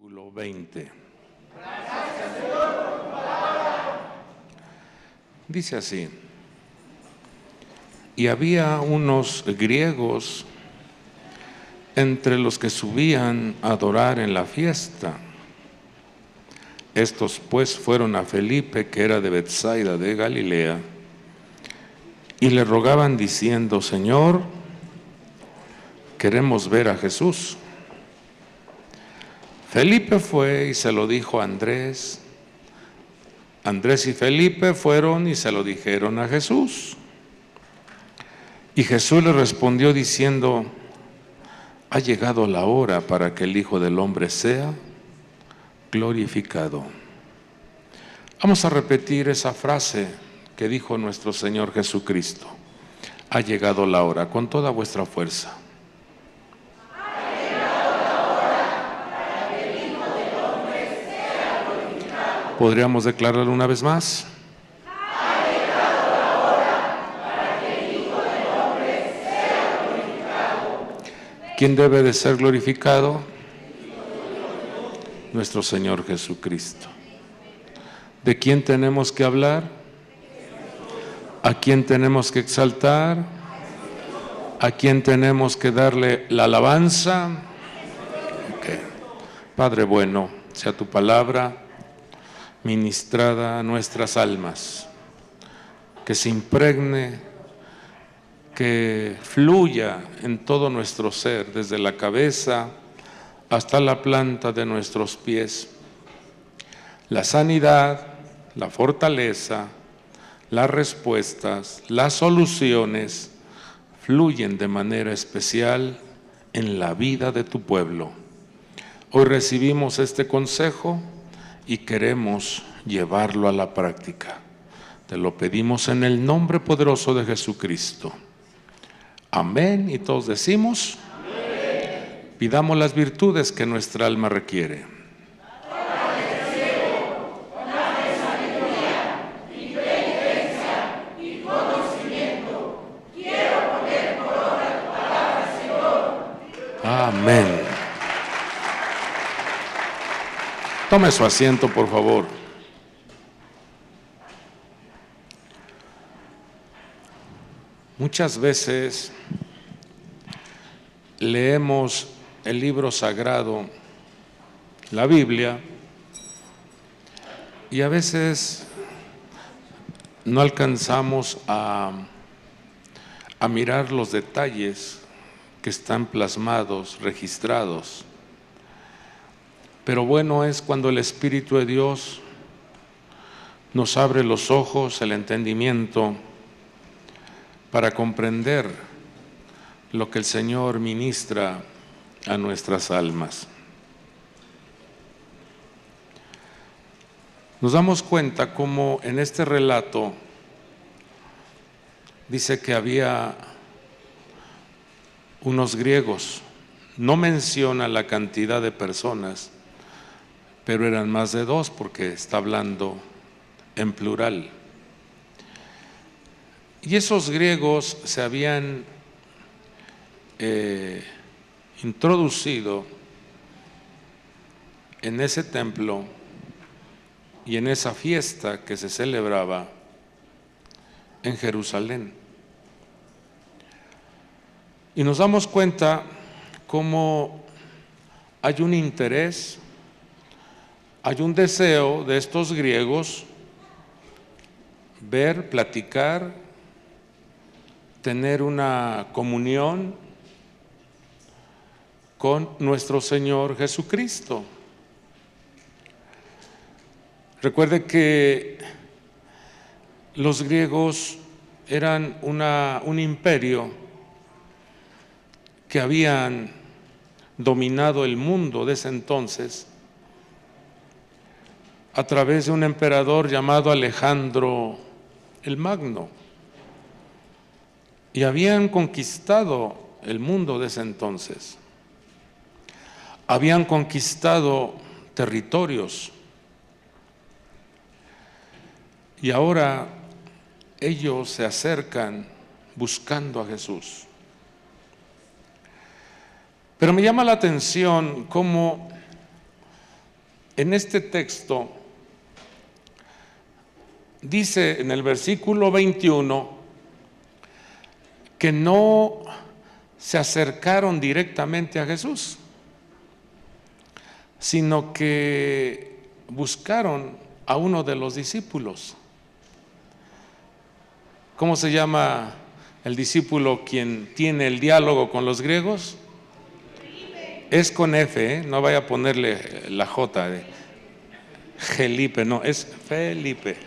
Versículo 20. Dice así: y había unos griegos entre los que subían a adorar en la fiesta. Estos pues fueron a Felipe, que era de Betsaida de Galilea, y le rogaban diciendo: Señor, queremos ver a Jesús. Felipe fue y se lo dijo a Andrés. Andrés y Felipe fueron y se lo dijeron a Jesús. Y Jesús le respondió diciendo: ha llegado la hora para que el Hijo del Hombre sea glorificado. Vamos a repetir esa frase que dijo nuestro Señor Jesucristo: ha llegado la hora, con toda vuestra fuerza. ¿Podríamos declararlo una vez más? Ha llegado la hora para que el Hijo del Hombre sea glorificado. ¿Quién debe de ser glorificado? Nuestro Señor Jesucristo. ¿De quién tenemos que hablar? ¿A quién tenemos que exaltar? ¿A quién tenemos que darle la alabanza? Okay. Padre bueno, sea tu palabra ministrada a nuestras almas, que se impregne, que fluya en todo nuestro ser, desde la cabeza hasta la planta de nuestros pies. La sanidad, la fortaleza, las respuestas, las soluciones fluyen de manera especial en la vida de tu pueblo. Hoy recibimos este consejo y queremos llevarlo a la práctica. Te lo pedimos en el nombre poderoso de Jesucristo. Amén. Y todos decimos: amén. Pidamos las virtudes que nuestra alma requiere. Amén. Tome su asiento, por favor. Muchas veces leemos el libro sagrado, la Biblia, y a veces no alcanzamos a mirar los detalles que están plasmados, registrados. Pero bueno es cuando el Espíritu de Dios nos abre los ojos, el entendimiento, para comprender lo que el Señor ministra a nuestras almas. Nos damos cuenta cómo en este relato dice que había unos griegos. No menciona la cantidad de personas, pero eran más de dos porque está hablando en plural. Y esos griegos se habían introducido en ese templo y en esa fiesta que se celebraba en Jerusalén. Y nos damos cuenta cómo hay un interés, hay un deseo de estos griegos ver, platicar, tener una comunión con nuestro Señor Jesucristo. Recuerde que los griegos eran un imperio que habían dominado el mundo de ese entonces a través de un emperador llamado Alejandro el Magno, y habían conquistado el mundo de ese entonces, habían conquistado territorios, y ahora ellos se acercan buscando a Jesús. Pero me llama la atención cómo en este texto dice en el versículo 21 que no se acercaron directamente a Jesús, sino que buscaron a uno de los discípulos. ¿Cómo se llama el discípulo quien tiene el diálogo con los griegos? Es con F, ¿eh? No vaya a ponerle la J de Felipe, no, es Felipe.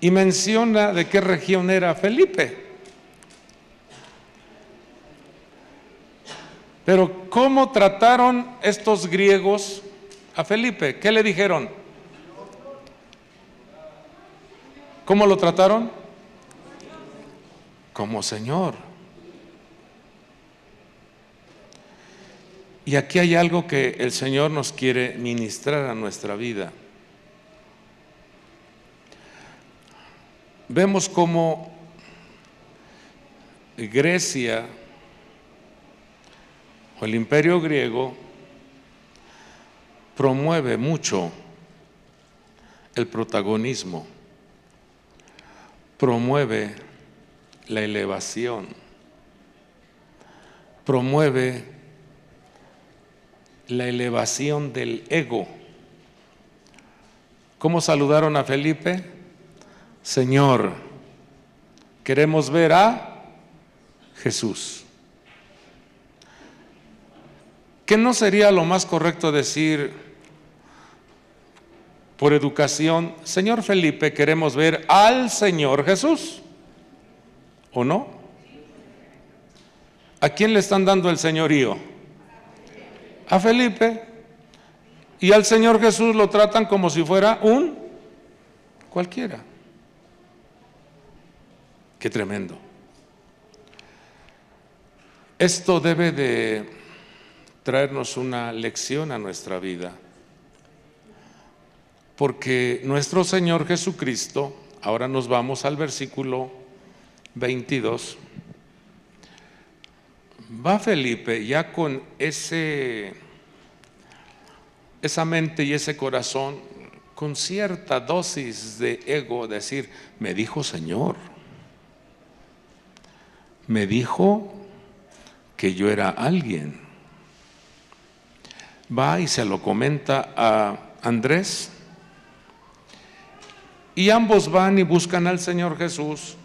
Y menciona de qué región era Felipe. Pero ¿cómo trataron estos griegos a Felipe? ¿Qué le dijeron? ¿Cómo lo trataron? Como Señor. Y aquí hay algo que el Señor nos quiere ministrar a nuestra vida. Vemos cómo Grecia o el imperio griego promueve mucho el protagonismo, promueve la elevación, promueve la elevación del ego. ¿Cómo saludaron a Felipe? Señor, queremos ver a Jesús. ¿Qué no sería lo más correcto decir por educación? Señor Felipe, queremos ver al Señor Jesús, ¿o no? ¿A quién le están dando el señorío? A Felipe. Y al Señor Jesús lo tratan como si fuera un cualquiera. Qué tremendo. Esto debe de traernos una lección a nuestra vida, porque nuestro Señor Jesucristo, ahora nos vamos al versículo 22, va Felipe ya con esa mente y ese corazón, con cierta dosis de ego, decir, me dijo Señor, me dijo que yo era alguien. Va y se lo comenta a Andrés, y ambos van y buscan al Señor Jesús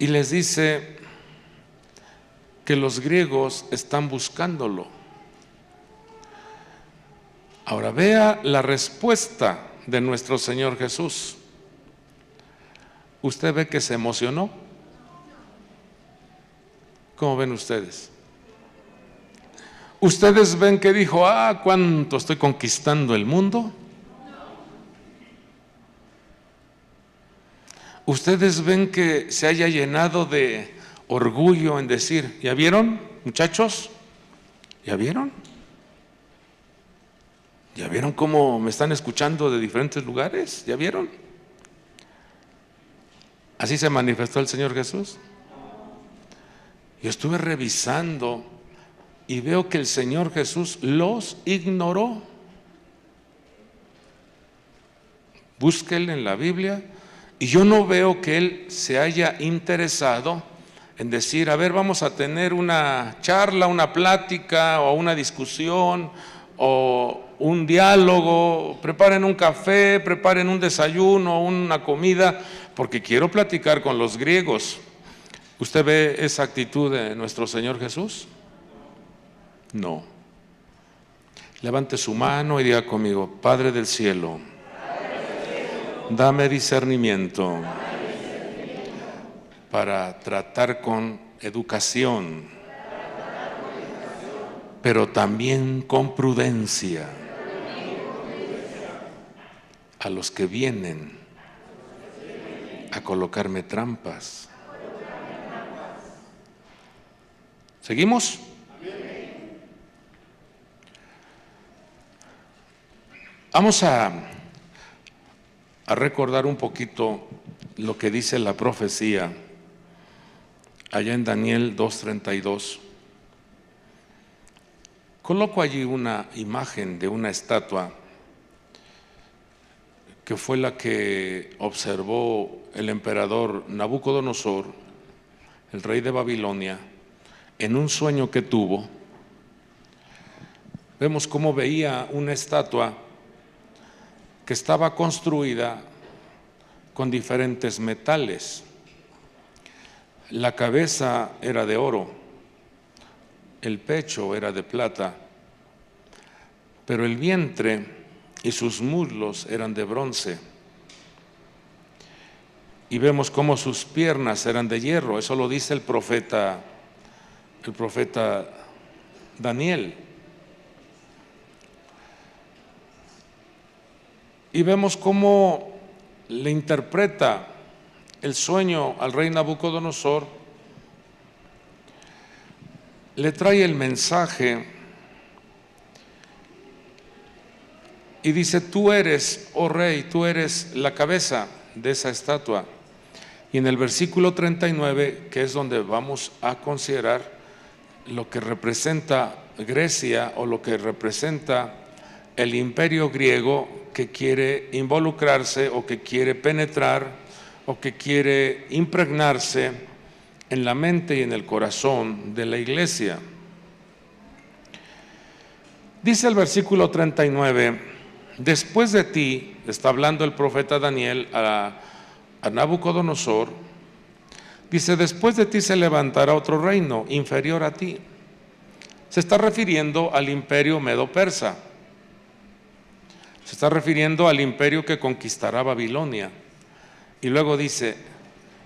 y les dice que los griegos están buscándolo. Ahora vea la respuesta de nuestro Señor Jesús. ¿Usted ve que se emocionó? ¿Cómo ven ustedes? ¿Ustedes ven que dijo, cuánto estoy conquistando el mundo? ¿Ustedes ven que se haya llenado de orgullo en decir, ¿ya vieron, muchachos? ¿Ya vieron? ¿Ya vieron cómo me están escuchando de diferentes lugares? ¿Ya vieron? ¿Así se manifestó el Señor Jesús? Yo estuve revisando y veo que el Señor Jesús los ignoró. Búsquenle en la Biblia y yo no veo que Él se haya interesado en decir, a ver, vamos a tener una charla, una plática o una discusión o un diálogo, preparen un café, preparen un desayuno, una comida, porque quiero platicar con los griegos. ¿Usted ve esa actitud de nuestro Señor Jesús? No. Levante su mano y diga conmigo, Padre del cielo, dame discernimiento para tratar con educación, pero también con prudencia a los que vienen a colocarme trampas. ¿Seguimos? Vamos a recordar un poquito lo que dice la profecía allá en Daniel 2:32. Coloco allí una imagen de una estatua que fue la que observó el emperador Nabucodonosor, el rey de Babilonia, en un sueño que tuvo. Vemos cómo veía una estatua que estaba construida con diferentes metales. La cabeza era de oro, el pecho era de plata, pero el vientre y sus muslos eran de bronce. Y vemos cómo sus piernas eran de hierro. Eso lo dice el profeta Daniel. Y vemos cómo le interpreta el sueño al rey Nabucodonosor, le trae el mensaje y dice: tú eres, oh rey, tú eres la cabeza de esa estatua. Y en el versículo 39, que es donde vamos a considerar lo que representa Grecia o lo que representa el imperio griego que quiere involucrarse o que quiere penetrar o que quiere impregnarse en la mente y en el corazón de la iglesia. Dice el versículo 39, después de ti, está hablando el profeta Daniel a Nabucodonosor, dice: después de ti se levantará otro reino inferior a ti. Se está refiriendo al imperio medo-persa. Se está refiriendo al imperio que conquistará Babilonia. Y luego dice: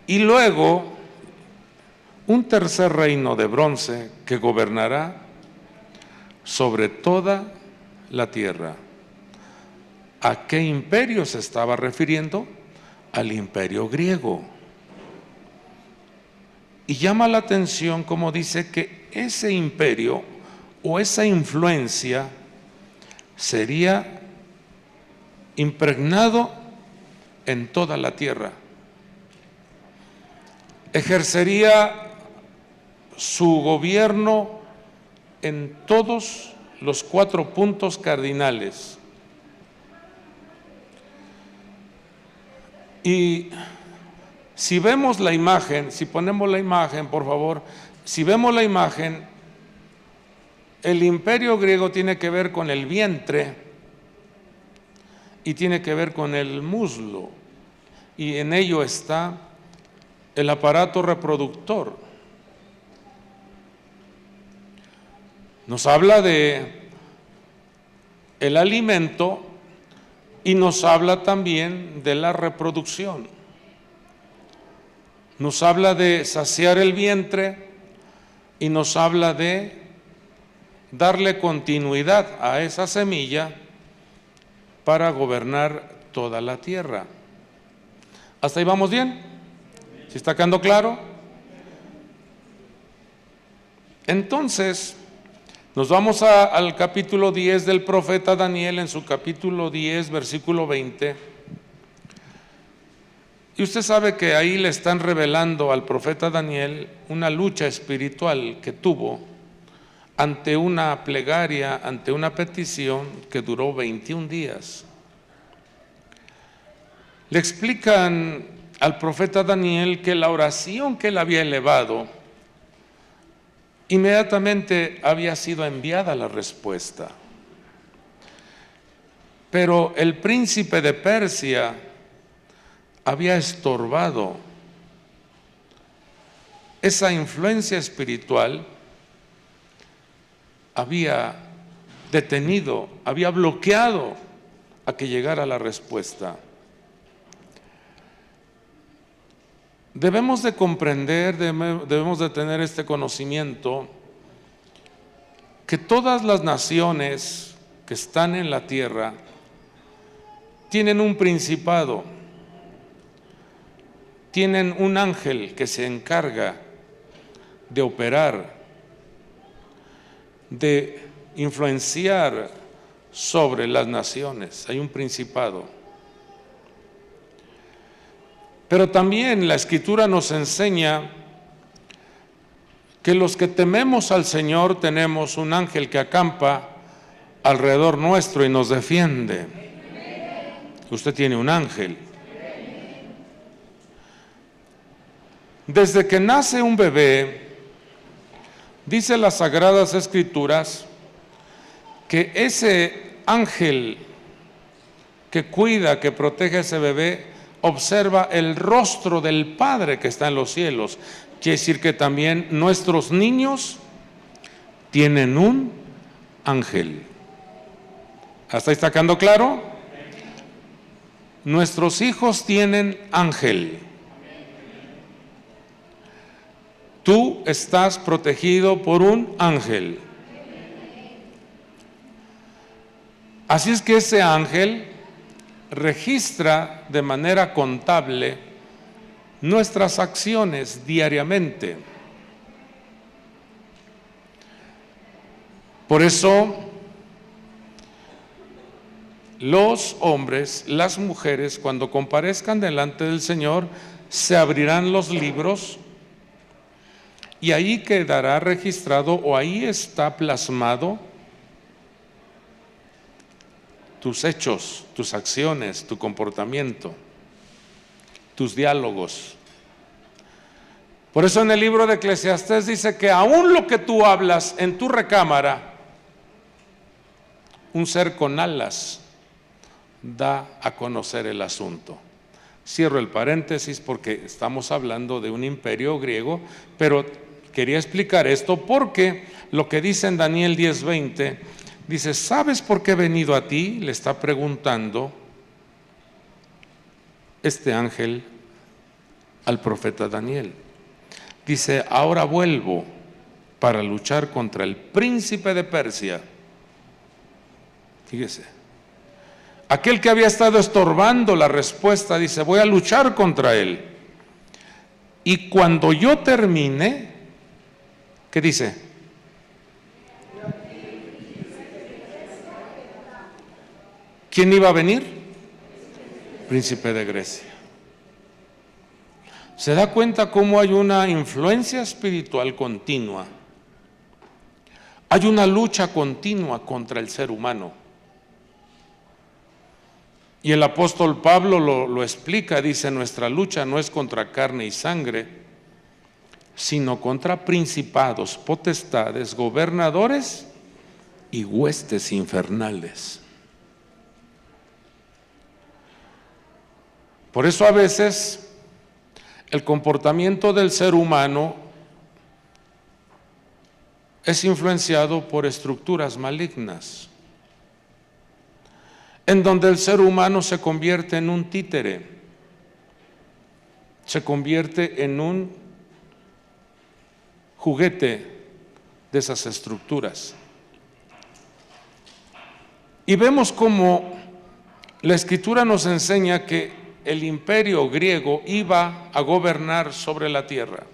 y luego un tercer reino de bronce que gobernará sobre toda la tierra. ¿A qué imperio se estaba refiriendo? Al imperio griego. Y llama la atención como dice que ese imperio o esa influencia sería impregnado en toda la tierra. Ejercería su gobierno en todos los 4 puntos cardinales. Y si vemos la imagen, si ponemos la imagen, por favor, si vemos la imagen, el imperio griego tiene que ver con el vientre y tiene que ver con el muslo, y en ello está el aparato reproductor. Nos habla de el alimento y nos habla también de la reproducción. Nos habla de saciar el vientre y nos habla de darle continuidad a esa semilla para gobernar toda la tierra. ¿Hasta ahí vamos bien? ¿Sí está quedando claro? Entonces, nos vamos al capítulo 10 del profeta Daniel, en su capítulo 10, versículo 20. Y usted sabe que ahí le están revelando al profeta Daniel una lucha espiritual que tuvo ante una plegaria, ante una petición que duró 21 días. Le explican al profeta Daniel que la oración que él había elevado, inmediatamente había sido enviada la respuesta. Pero el príncipe de Persia había estorbado esa influencia espiritual, había detenido, había bloqueado a que llegara la respuesta. Debemos de comprender, debemos de tener este conocimiento, que todas las naciones que están en la tierra tienen un principado, tienen un ángel que se encarga de operar, de influenciar sobre las naciones. Hay un principado. Pero también la Escritura nos enseña que los que tememos al Señor tenemos un ángel que acampa alrededor nuestro y nos defiende. Usted tiene un ángel. Desde que nace un bebé, dice las Sagradas Escrituras que ese ángel que cuida, que protege a ese bebé, observa el rostro del Padre que está en los cielos. Quiere decir que también nuestros niños tienen un ángel. ¿Hasta ahí está quedando claro? Nuestros hijos tienen ángel. Tú estás protegido por un ángel. Así es que ese ángel registra de manera contable nuestras acciones diariamente. Por eso, los hombres, las mujeres, cuando comparezcan delante del Señor, se abrirán los libros y ahí quedará registrado o ahí está plasmado tus hechos, tus acciones, tu comportamiento, tus diálogos. Por eso en el libro de Eclesiastés dice que aún lo que tú hablas en tu recámara, un ser con alas da a conocer el asunto. Cierro el paréntesis porque estamos hablando de un imperio griego, pero quería explicar esto porque lo que dice en Daniel 10:20, dice, ¿sabes por qué he venido a ti? Le está preguntando este ángel al profeta Daniel. Dice, ahora vuelvo para luchar contra el príncipe de Persia. Fíjese, aquel que había estado estorbando la respuesta, dice, voy a luchar contra él. Y cuando yo termine, ¿qué dice? ¿Quién iba a venir? Príncipe de Grecia. ¿Se da cuenta cómo hay una influencia espiritual continua? Hay una lucha continua contra el ser humano. Y el apóstol Pablo lo explica, dice, nuestra lucha no es contra carne y sangre, sino contra principados, potestades, gobernadores y huestes infernales. Por eso a veces el comportamiento del ser humano es influenciado por estructuras malignas, en donde el ser humano se convierte en un títere, se convierte en un juguete de esas estructuras. Y vemos cómo la Escritura nos enseña que el imperio griego iba a gobernar sobre la tierra.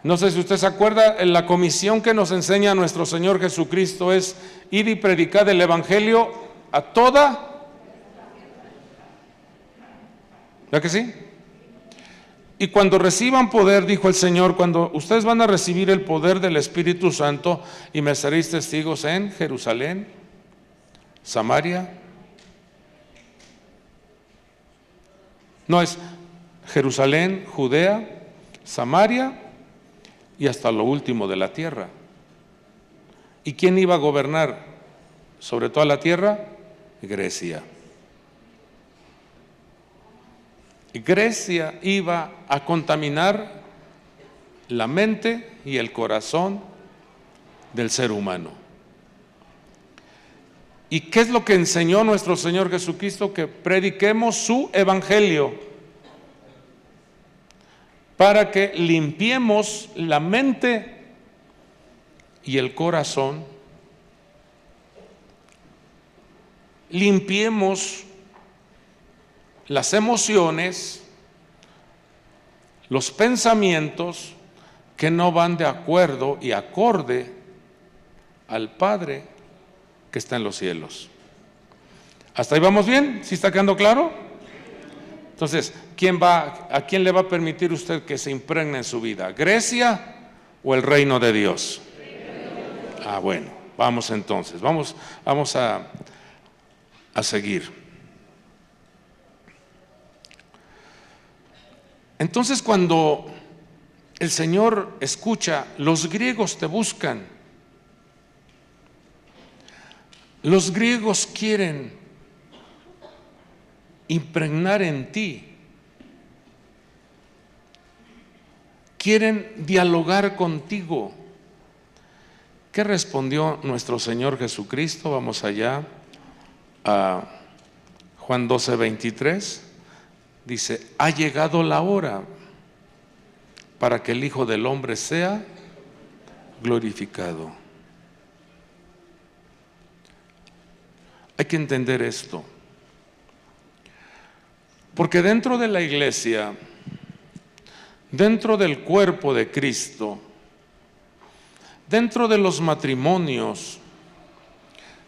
No sé si usted se acuerda, en la comisión que nos enseña nuestro Señor Jesucristo es ir y predicar el evangelio a toda. ¿Verdad que sí? Y cuando reciban poder, dijo el Señor, cuando ustedes van a recibir el poder del Espíritu Santo y me seréis testigos en Jerusalén, Samaria. No, es Jerusalén, Judea, Samaria y hasta lo último de la tierra. ¿Y quién iba a gobernar sobre toda la tierra? Grecia. Y Grecia iba a contaminar la mente y el corazón del ser humano. ¿Y qué es lo que enseñó nuestro Señor Jesucristo? Que prediquemos su evangelio para que limpiemos la mente y el corazón, limpiemos las emociones, los pensamientos que no van de acuerdo y acorde al Padre que está en los cielos. ¿Hasta ahí vamos bien? ¿Sí está quedando claro? Entonces, ¿a quién le va a permitir usted que se impregne en su vida? ¿Grecia o el reino de Dios? Ah, bueno, vamos entonces, vamos a seguir. Entonces, cuando el Señor escucha, los griegos te buscan, los griegos quieren impregnar en ti, quieren dialogar contigo. ¿Qué respondió nuestro Señor Jesucristo? Vamos allá a Juan 12:23. Dice: ha llegado la hora para que el Hijo del Hombre sea glorificado. Hay que entender esto, porque dentro de la iglesia, dentro del cuerpo de Cristo, dentro de los matrimonios,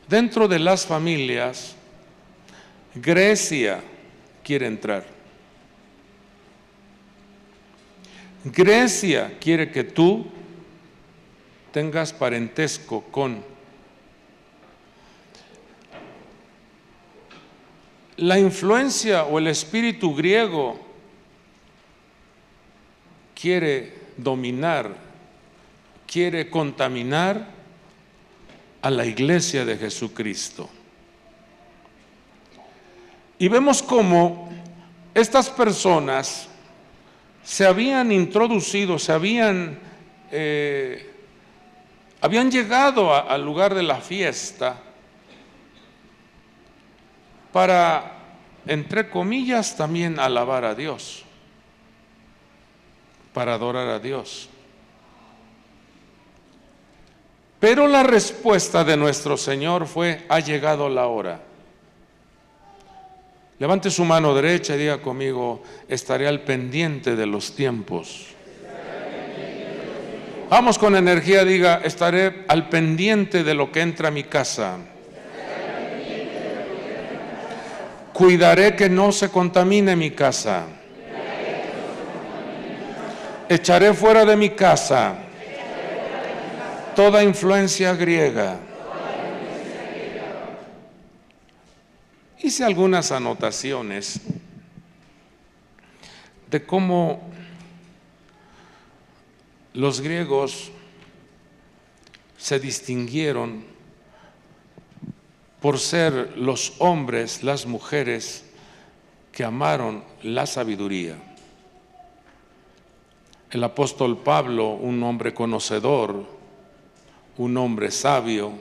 dentro de las familias, Grecia quiere entrar. Grecia quiere que tú tengas parentesco con. La influencia o el espíritu griego quiere dominar, quiere contaminar a la iglesia de Jesucristo. Y vemos cómo estas personas se habían introducido, habían llegado al lugar de la fiesta para, entre comillas, también alabar a Dios, para adorar a Dios. Pero la respuesta de nuestro Señor fue: ha llegado la hora. Levante su mano derecha y diga conmigo: estaré al pendiente de los tiempos. Vamos con energía, diga: estaré al pendiente de lo que entra a mi casa. Cuidaré que no se contamine mi casa. Echaré fuera de mi casa toda influencia griega. Hice algunas anotaciones de cómo los griegos se distinguieron por ser los hombres, las mujeres que amaron la sabiduría. El apóstol Pablo, un hombre conocedor, un hombre sabio,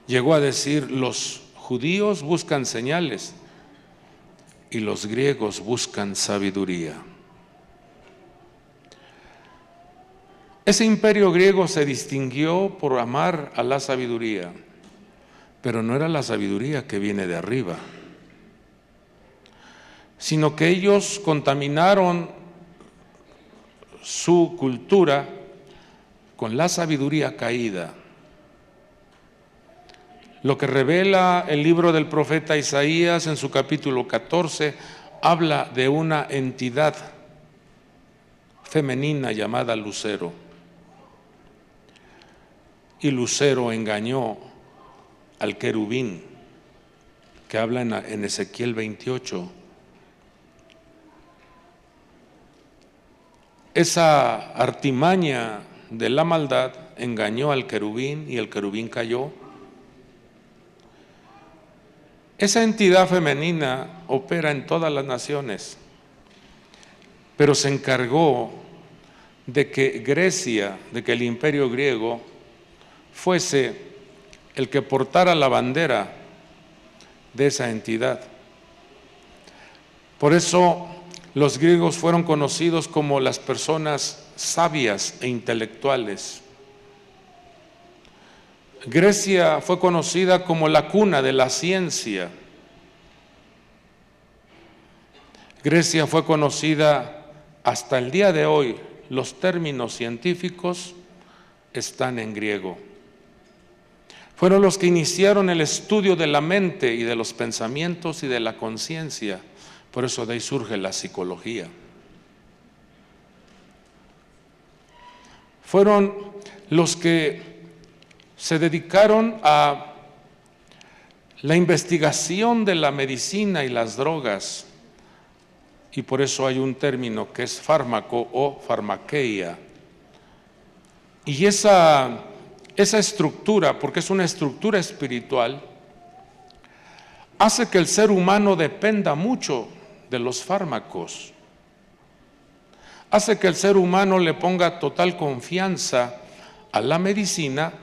llegó a decir: los judíos buscan señales y los griegos buscan sabiduría. Ese imperio griego se distinguió por amar a la sabiduría, pero no era la sabiduría que viene de arriba, sino que ellos contaminaron su cultura con la sabiduría caída. Lo que revela el libro del profeta Isaías en su capítulo 14 habla de una entidad femenina llamada Lucero. Y Lucero engañó al querubín, que habla en Ezequiel 28. Esa artimaña de la maldad engañó al querubín y el querubín cayó. Esa entidad femenina opera en todas las naciones, pero se encargó de que Grecia, de que el imperio griego fuese el que portara la bandera de esa entidad. Por eso los griegos fueron conocidos como las personas sabias e intelectuales. Grecia fue conocida como la cuna de la ciencia. Grecia fue conocida hasta el día de hoy. Los términos científicos están en griego. Fueron los que iniciaron el estudio de la mente y de los pensamientos y de la conciencia. Por eso de ahí surge la psicología. Fueron los que se dedicaron a la investigación de la medicina y las drogas, y por eso hay un término que es fármaco o farmaqueia. Y esa estructura, porque es una estructura espiritual, hace que el ser humano dependa mucho de los fármacos. Hace que el ser humano le ponga total confianza a la medicina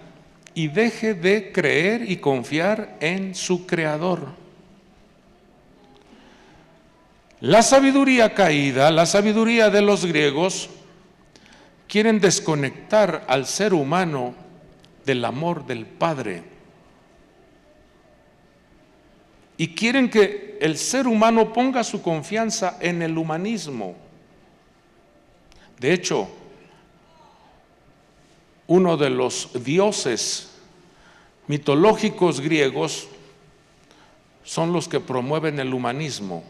y deje de creer y confiar en su creador. La sabiduría caída, la sabiduría de los griegos, quieren desconectar al ser humano del amor del Padre. Y quieren que el ser humano ponga su confianza en el humanismo. De hecho, uno de los dioses mitológicos griegos son los que promueven el humanismo,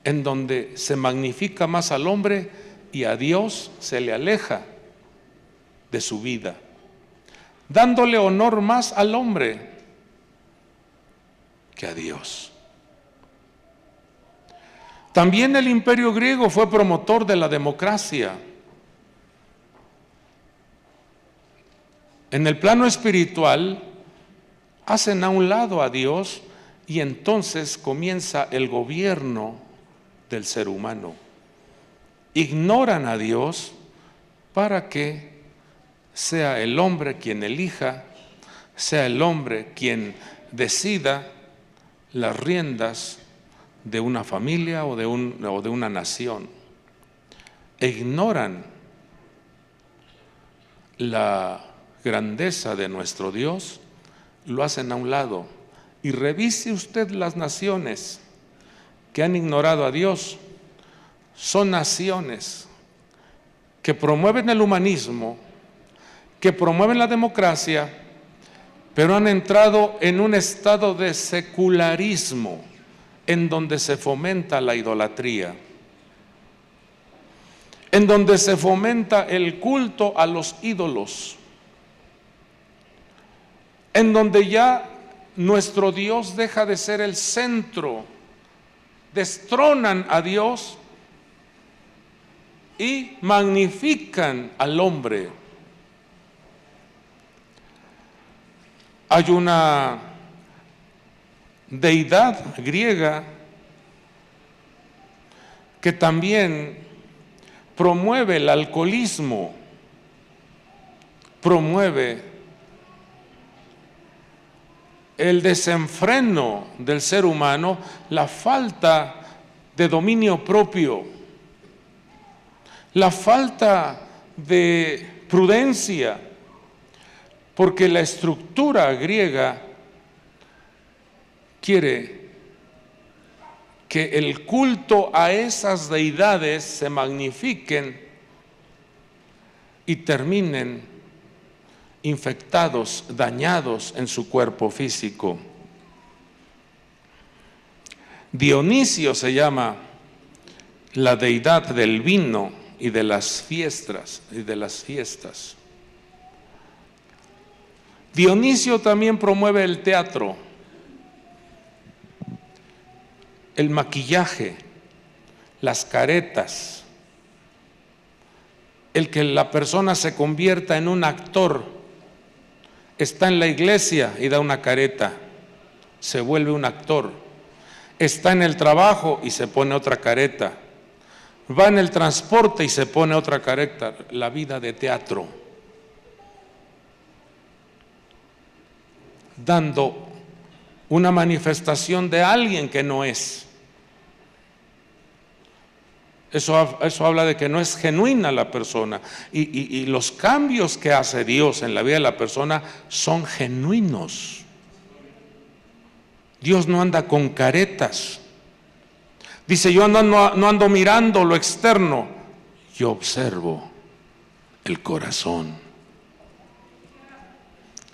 en donde se magnifica más al hombre y a Dios se le aleja de su vida, dándole honor más al hombre que a Dios. También el imperio griego fue promotor de la democracia. En el plano espiritual, hacen a un lado a Dios y entonces comienza el gobierno del ser humano. Ignoran a Dios para que sea el hombre quien elija, sea el hombre quien decida las riendas de una familia o de una nación. Ignoran la grandeza de nuestro Dios, lo hacen a un lado. Y revise usted las naciones que han ignorado a Dios. Son naciones que promueven el humanismo, que promueven la democracia, pero han entrado en un estado de secularismo en donde se fomenta la idolatría, en donde se fomenta el culto a los ídolos, en donde ya nuestro Dios deja de ser el centro, destronan a Dios y magnifican al hombre. Hay una deidad griega que también promueve el alcoholismo, promueve el desenfreno del ser humano, la falta de dominio propio, la falta de prudencia, porque la estructura griega quiere que el culto a esas deidades se magnifiquen y terminen infectados, dañados en su cuerpo físico. Dionisio se llama la deidad del vino y de las fiestas. Dionisio también promueve el teatro, el maquillaje, las caretas, el que la persona se convierta en un actor. Está en la iglesia y da una careta, se vuelve un actor. Está en el trabajo y se pone otra careta. Va en el transporte y se pone otra careta. La vida de teatro, dando una manifestación de alguien que no es. Eso habla de que no es genuina la persona. Y los cambios que hace Dios en la vida de la persona son genuinos. Dios no anda con caretas. Dice, yo no ando mirando lo externo, yo observo el corazón.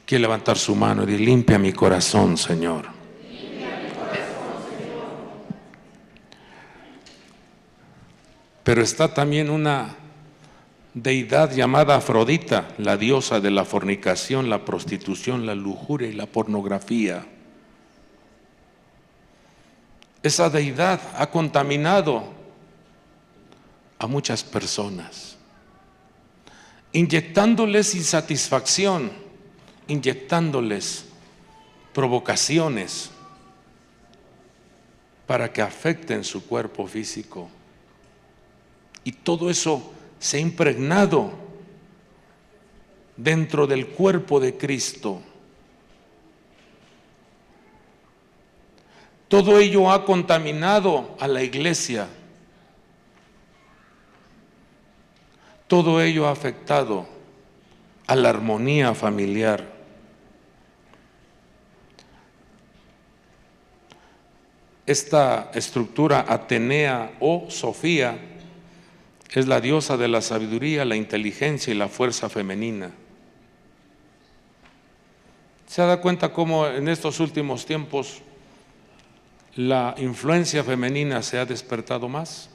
Quiere levantar su mano y decir, limpia mi corazón, Señor. Pero está también una deidad llamada Afrodita, la diosa de la fornicación, la prostitución, la lujuria y la pornografía. Esa deidad ha contaminado a muchas personas, inyectándoles insatisfacción, inyectándoles provocaciones para que afecten su cuerpo físico. Y todo eso se ha impregnado dentro del cuerpo de Cristo. Todo ello ha contaminado a la iglesia. Todo ello ha afectado a la armonía familiar. Esta estructura Atenea o Sofía es la diosa de la sabiduría, la inteligencia y la fuerza femenina. ¿Se da cuenta cómo en estos últimos tiempos la influencia femenina se ha despertado más?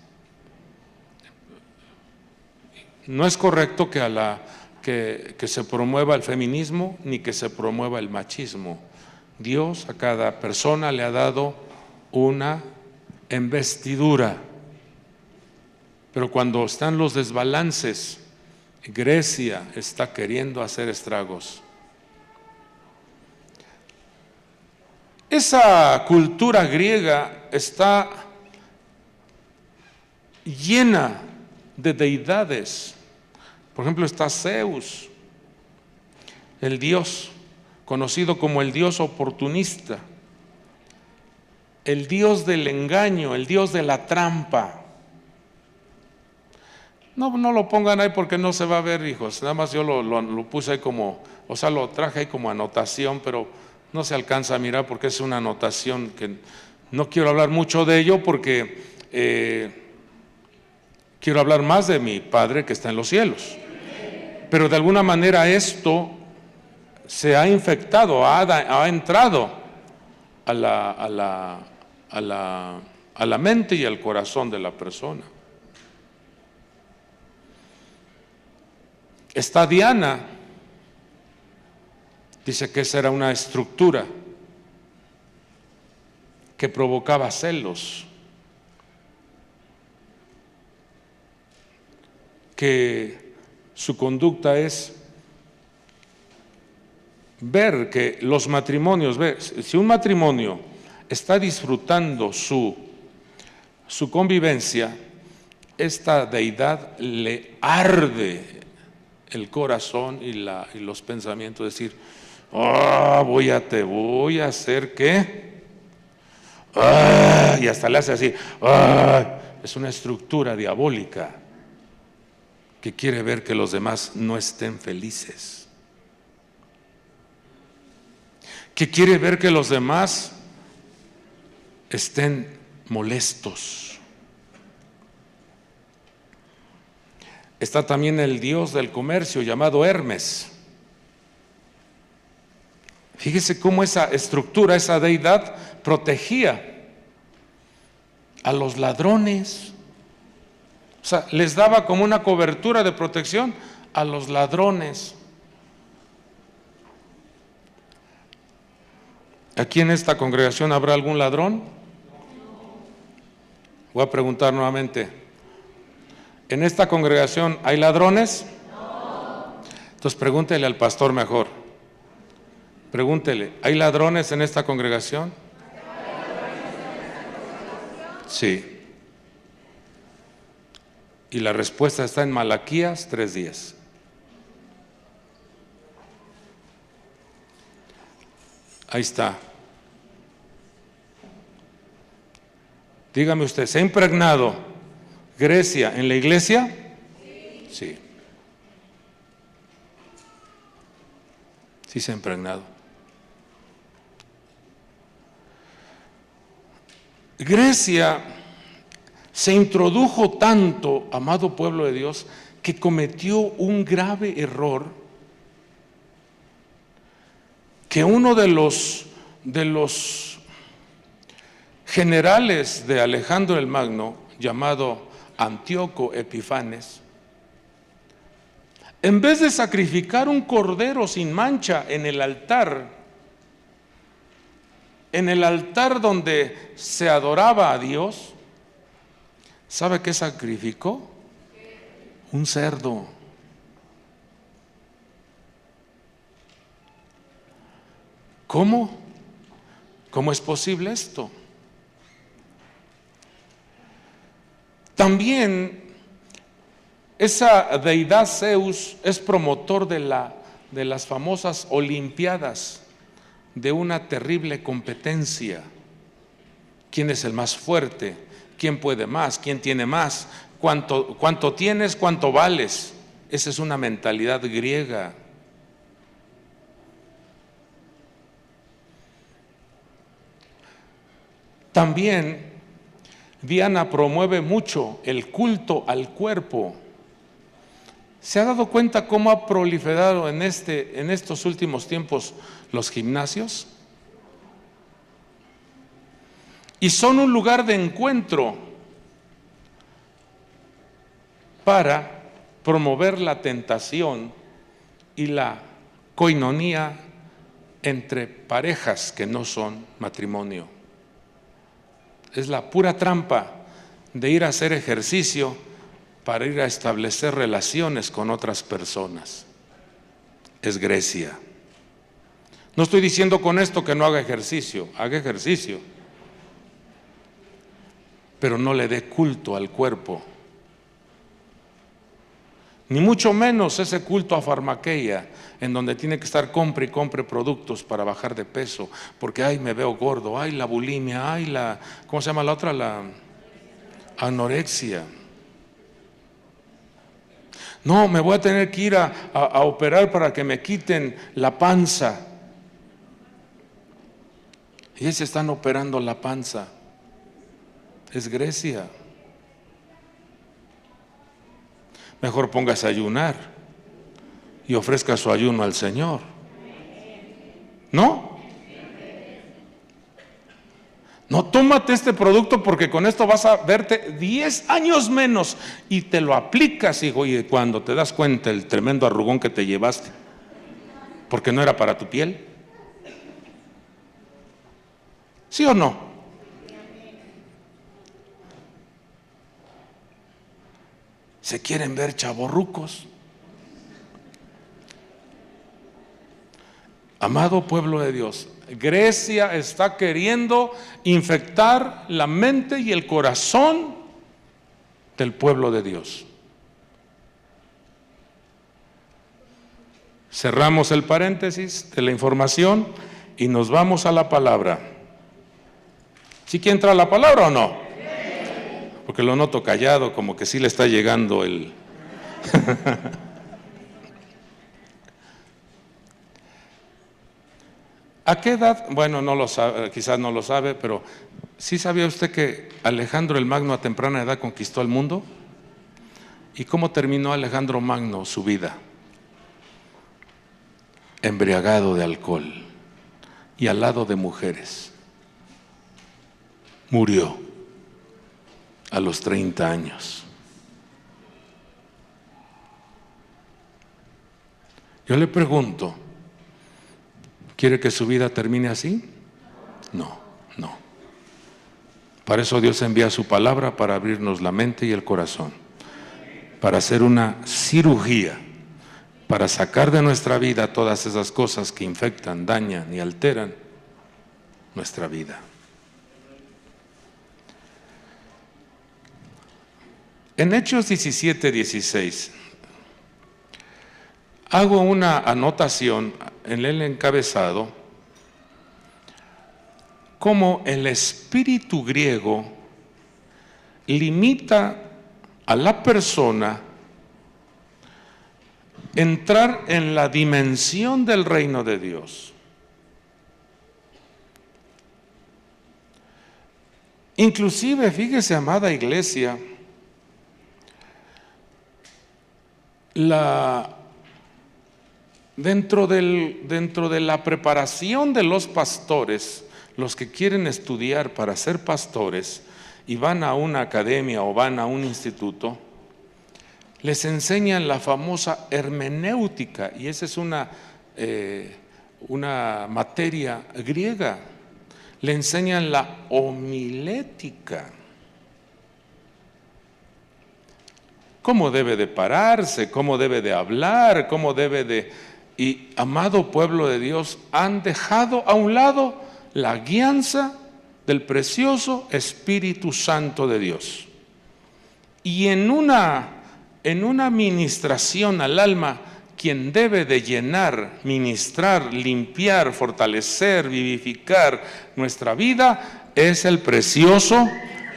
No es correcto que se promueva el feminismo ni que se promueva el machismo. Dios a cada persona le ha dado una investidura. Pero cuando están los desbalances, Grecia está queriendo hacer estragos. Esa cultura griega está llena de deidades. Por ejemplo, está Zeus, el dios conocido como el dios oportunista, el dios del engaño, el dios de la trampa. No lo pongan ahí porque no se va a ver, hijos. Nada más yo lo puse ahí como, o sea, lo traje ahí como anotación, pero no se alcanza a mirar porque es una anotación que no quiero hablar mucho de ello porque quiero hablar más de mi Padre que está en los cielos. Pero de alguna manera esto se ha infectado, ha entrado a la mente y al corazón de la persona. Está Diana, dice que esa era una estructura que provocaba celos, que su conducta es ver que los matrimonios, si un matrimonio está disfrutando su convivencia, esta deidad le arde el corazón y los pensamientos, decir, te voy a hacer ¿qué? Y hasta le hace así, es una estructura diabólica que quiere ver que los demás no estén felices, que quiere ver que los demás estén molestos. Está también el dios del comercio llamado Hermes. Fíjese cómo esa estructura, esa deidad protegía a los ladrones. O sea, les daba como una cobertura de protección a los ladrones. ¿Aquí en esta congregación habrá algún ladrón? Voy a preguntar nuevamente. ¿En esta congregación hay ladrones? No. Entonces pregúntele al pastor mejor. Pregúntele, ¿hay ladrones en esta congregación? Sí. Y la respuesta está en Malaquías 3:10. Ahí está. Dígame usted, ¿se ha impregnado Grecia en la iglesia? Sí. Sí se ha impregnado. Grecia se introdujo tanto, amado pueblo de Dios, que cometió un grave error, que uno de los generales de Alejandro el Magno, llamado Antíoco Epifanes, en vez de sacrificar un cordero sin mancha en el altar donde se adoraba a Dios, ¿sabe qué sacrificó? Un cerdo. ¿Cómo? ¿Cómo es posible esto? También esa deidad Zeus es promotor de las famosas Olimpiadas, de una terrible competencia. ¿Quién es el más fuerte? ¿Quién puede más? ¿Quién tiene más? ¿Cuánto tienes? ¿Cuánto vales? Esa es una mentalidad griega. También Diana promueve mucho el culto al cuerpo. ¿Se ha dado cuenta cómo ha proliferado en estos últimos tiempos los gimnasios? Y son un lugar de encuentro para promover la tentación y la coinonía entre parejas que no son matrimonio. Es la pura trampa de ir a hacer ejercicio para ir a establecer relaciones con otras personas. Es Grecia. No estoy diciendo con esto que no haga ejercicio, pero no le dé culto al cuerpo, ni mucho menos ese culto a farmaqueia, en donde tiene que estar compre y compre productos para bajar de peso, porque ay, me veo gordo, ay, la bulimia, ay, ¿cómo se llama la otra? La anorexia. No, me voy a tener que ir a operar para que me quiten la panza. Y se están operando la panza. Es Grecia. Mejor póngase a ayunar y ofrezca su ayuno al Señor. ¿No? No, tómate este producto porque con esto vas a verte 10 años menos y te lo aplicas, hijo, y cuando te das cuenta el tremendo arrugón que te llevaste, porque no era para tu piel. ¿Sí o no? Se quieren ver chavorrucos. Amado pueblo de Dios, Grecia está queriendo infectar la mente y el corazón del pueblo de Dios. Cerramos el paréntesis de la información y nos vamos a la palabra. ¿Sí que entra la palabra o no? Porque lo noto callado, como que sí le está llegando el... ¿A qué edad? Bueno, no lo sabe, quizás no lo sabe, pero ¿sí sabía usted que Alejandro el Magno a temprana edad conquistó el mundo? ¿Y cómo terminó Alejandro Magno su vida? Embriagado de alcohol y al lado de mujeres. Murió a los 30 años. Yo le pregunto, ¿quiere que su vida termine así? No. Para eso Dios envía su palabra, para abrirnos la mente y el corazón, para hacer una cirugía, para sacar de nuestra vida todas esas cosas que infectan, dañan y alteran nuestra vida. En Hechos 17:16 hago una anotación en el encabezado, cómo el espíritu griego limita a la persona entrar en la dimensión del reino de Dios. Inclusive, fíjese, amada iglesia, dentro de la preparación de los pastores, los que quieren estudiar para ser pastores, y van a una academia o van a un instituto, les enseñan la famosa hermenéutica, y esa es una materia griega. Le enseñan la homilética, cómo debe de pararse, cómo debe de hablar, cómo debe de... Y, amado pueblo de Dios, han dejado a un lado la guianza del precioso Espíritu Santo de Dios. Y en una ministración al alma, quien debe de llenar, ministrar, limpiar, fortalecer, vivificar nuestra vida, es el precioso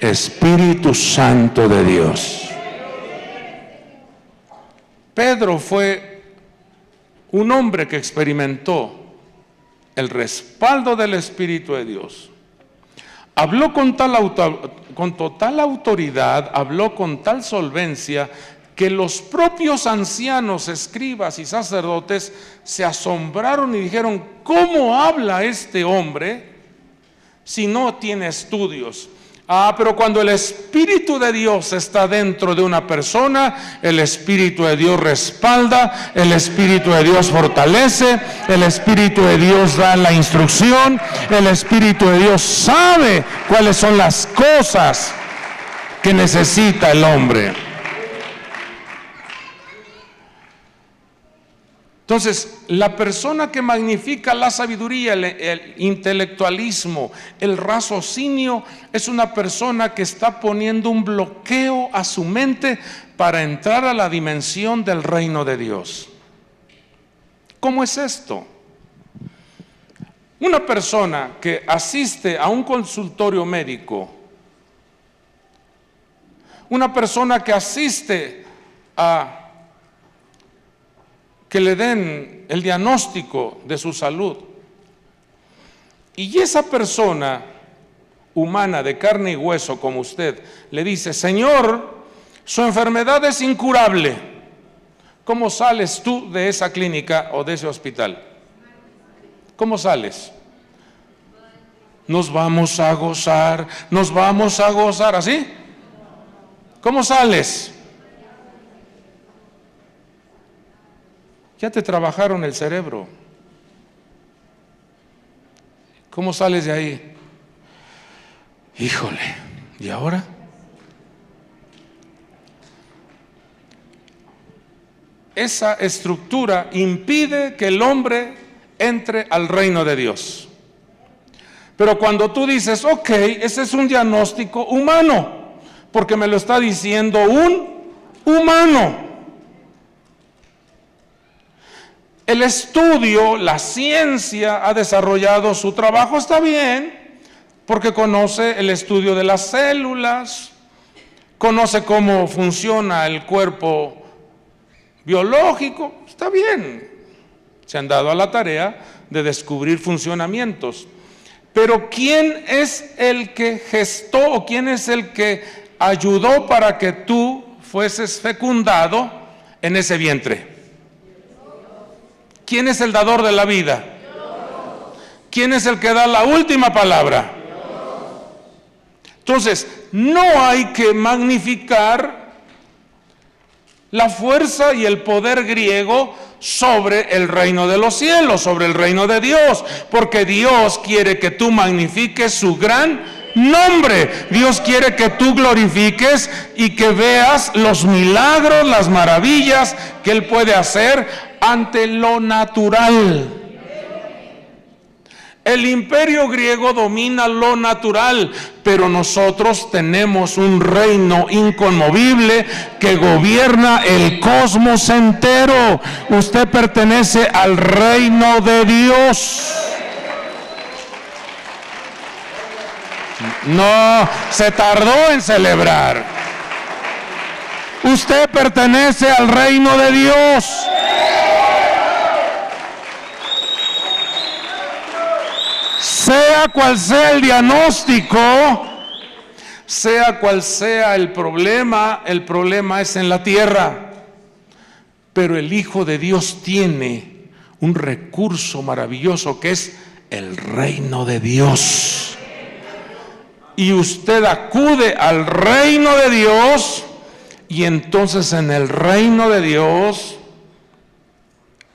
Espíritu Santo de Dios. Pedro fue un hombre que experimentó el respaldo del Espíritu de Dios. Habló con total autoridad, habló con tal solvencia, que los propios ancianos, escribas y sacerdotes se asombraron y dijeron: ¿cómo habla este hombre si no tiene estudios? Pero cuando el Espíritu de Dios está dentro de una persona, el Espíritu de Dios respalda, el Espíritu de Dios fortalece, el Espíritu de Dios da la instrucción, el Espíritu de Dios sabe cuáles son las cosas que necesita el hombre. Entonces, la persona que magnifica la sabiduría, el intelectualismo, el raciocinio, es una persona que está poniendo un bloqueo a su mente para entrar a la dimensión del reino de Dios. ¿Cómo es esto? Una persona que asiste a un consultorio médico, una persona que asiste a que le den el diagnóstico de su salud, y esa persona humana de carne y hueso como usted le dice: Señor, su enfermedad es incurable, ¿cómo sales tú de esa clínica o de ese hospital? ¿Cómo sales? Nos vamos a gozar, ¿así? ¿Cómo sales? Ya te trabajaron el cerebro. ¿Cómo sales de ahí? Híjole, ¿y ahora? Esa estructura impide que el hombre entre al reino de Dios. Pero cuando tú dices: ok, ese es un diagnóstico humano, porque me lo está diciendo un humano. El estudio, la ciencia ha desarrollado su trabajo, está bien, porque conoce el estudio de las células, conoce cómo funciona el cuerpo biológico, está bien. Se han dado a la tarea de descubrir funcionamientos. Pero ¿quién es el que gestó o quién es el que ayudó para que tú fueses fecundado en ese vientre? ¿Quién es el dador de la vida? ¿Quién es el que da la última palabra? Entonces, no hay que magnificar la fuerza y el poder griego sobre el reino de los cielos, sobre el reino de Dios, porque Dios quiere que tú magnifiques su gran nombre. Dios quiere que tú glorifiques y que veas los milagros, las maravillas que Él puede hacer ante lo natural. El imperio griego domina lo natural, pero nosotros tenemos un reino inconmovible que gobierna el cosmos entero. Usted pertenece al reino de Dios. No, se tardó en celebrar. Usted pertenece al reino de Dios. Sea cual sea el diagnóstico, sea cual sea el problema es en la tierra. Pero el Hijo de Dios tiene un recurso maravilloso que es el reino de Dios. y usted acude al reino de Dios, y entonces en el reino de Dios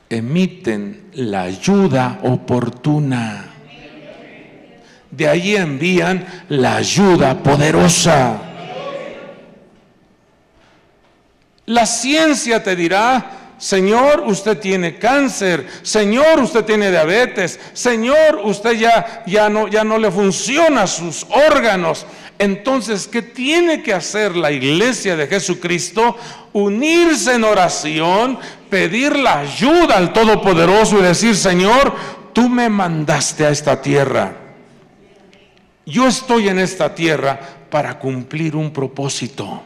emiten la ayuda oportuna. De ahí envían la ayuda poderosa. La ciencia te dirá: Señor, usted tiene cáncer. Señor, usted tiene diabetes. Señor, usted ya no le funcionan sus órganos. Entonces, ¿qué tiene que hacer la iglesia de Jesucristo? Unirse en oración, pedir la ayuda al Todopoderoso y decir: Señor, tú me mandaste a esta tierra. Yo estoy en esta tierra para cumplir un propósito.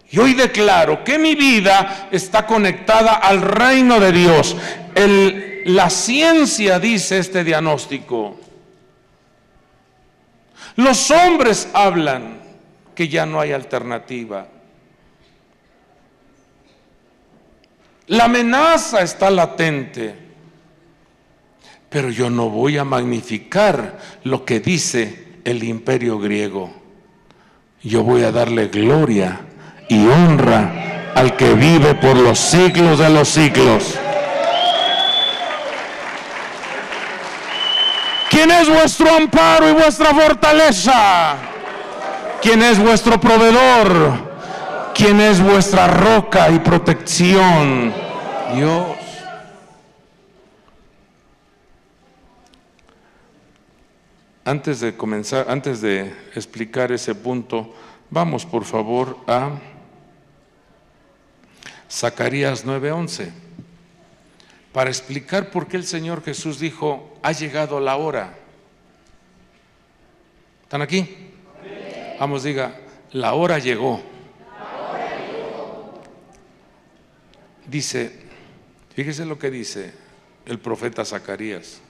Y hoy declaro que mi vida está conectada al reino de Dios. La ciencia dice este diagnóstico. Los hombres hablan que ya no hay alternativa. La amenaza está latente. Pero yo no voy a magnificar lo que dice el imperio griego. Yo voy a darle gloria y honra al que vive por los siglos de los siglos. ¿Quién es vuestro amparo y vuestra fortaleza? ¿Quién es vuestro proveedor? ¿Quién es vuestra roca y protección? Dios. Antes de comenzar, antes de explicar ese punto, vamos por favor a Zacarías 9:11, para explicar por qué el Señor Jesús dijo: ha llegado la hora. ¿Están aquí? Vamos, diga: la hora llegó. Dice, fíjese lo que dice el profeta Zacarías.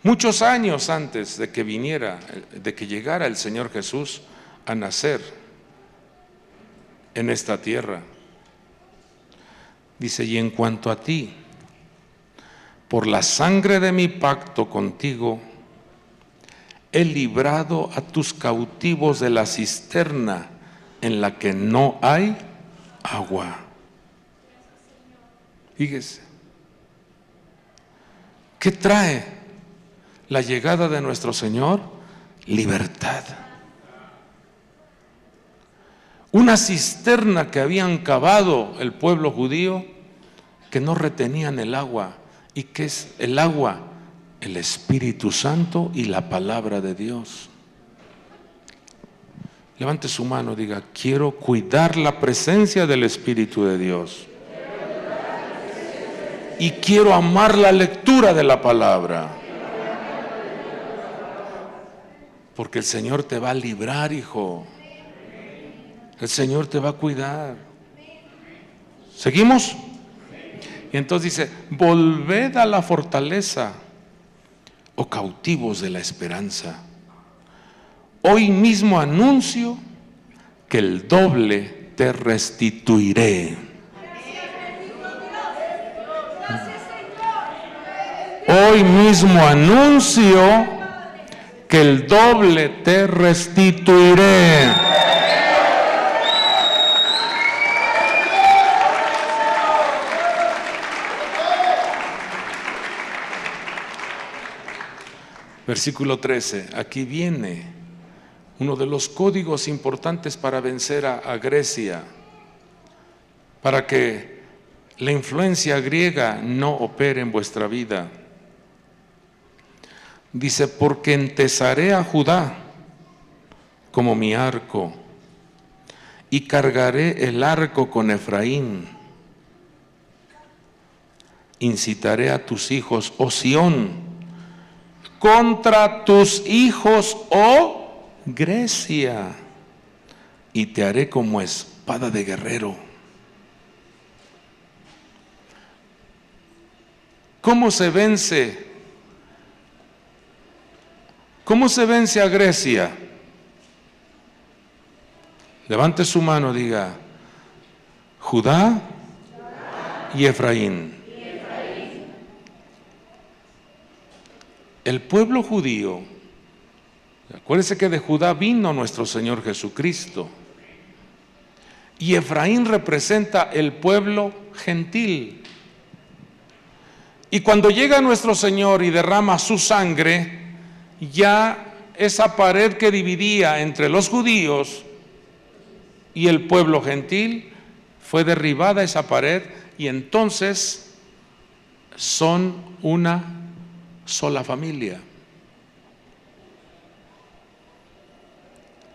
Muchos años antes de que llegara el Señor Jesús a nacer en esta tierra, dice: y en cuanto a ti, por la sangre de mi pacto contigo, he librado a tus cautivos de la cisterna en la que no hay agua. Fíjese, ¿qué trae la llegada de nuestro Señor? Libertad. Una cisterna que habían cavado el pueblo judío, que no retenían el agua. ¿Y qué es el agua? El Espíritu Santo y la palabra de Dios. Levante su mano, diga: quiero cuidar la presencia del Espíritu de Dios. Y quiero amar la lectura de la palabra. Porque el Señor te va a librar, hijo. El Señor te va a cuidar. ¿Seguimos? Y entonces dice: volved a la fortaleza, oh cautivos de la esperanza. Hoy mismo anuncio que el doble te restituiré. Hoy mismo anuncio que el doble te restituiré. Versículo 13, aquí viene uno de los códigos importantes para vencer a Grecia, para que la influencia griega no opere en vuestra vida. Dice: porque entesaré a Judá como mi arco, y cargaré el arco con Efraín. Incitaré a tus hijos, oh Sión, contra tus hijos, oh Grecia, y te haré como espada de guerrero. ¿Cómo se vence? ¿Cómo se vence a Grecia? Levante su mano, diga: Judá y Efraín. El pueblo judío, Acuérdense que de Judá vino nuestro Señor Jesucristo. Y Efraín representa el pueblo gentil. Y cuando llega nuestro Señor y derrama su sangre, ya esa pared que dividía entre los judíos y el pueblo gentil, fue derribada esa pared, y entonces son una sola familia.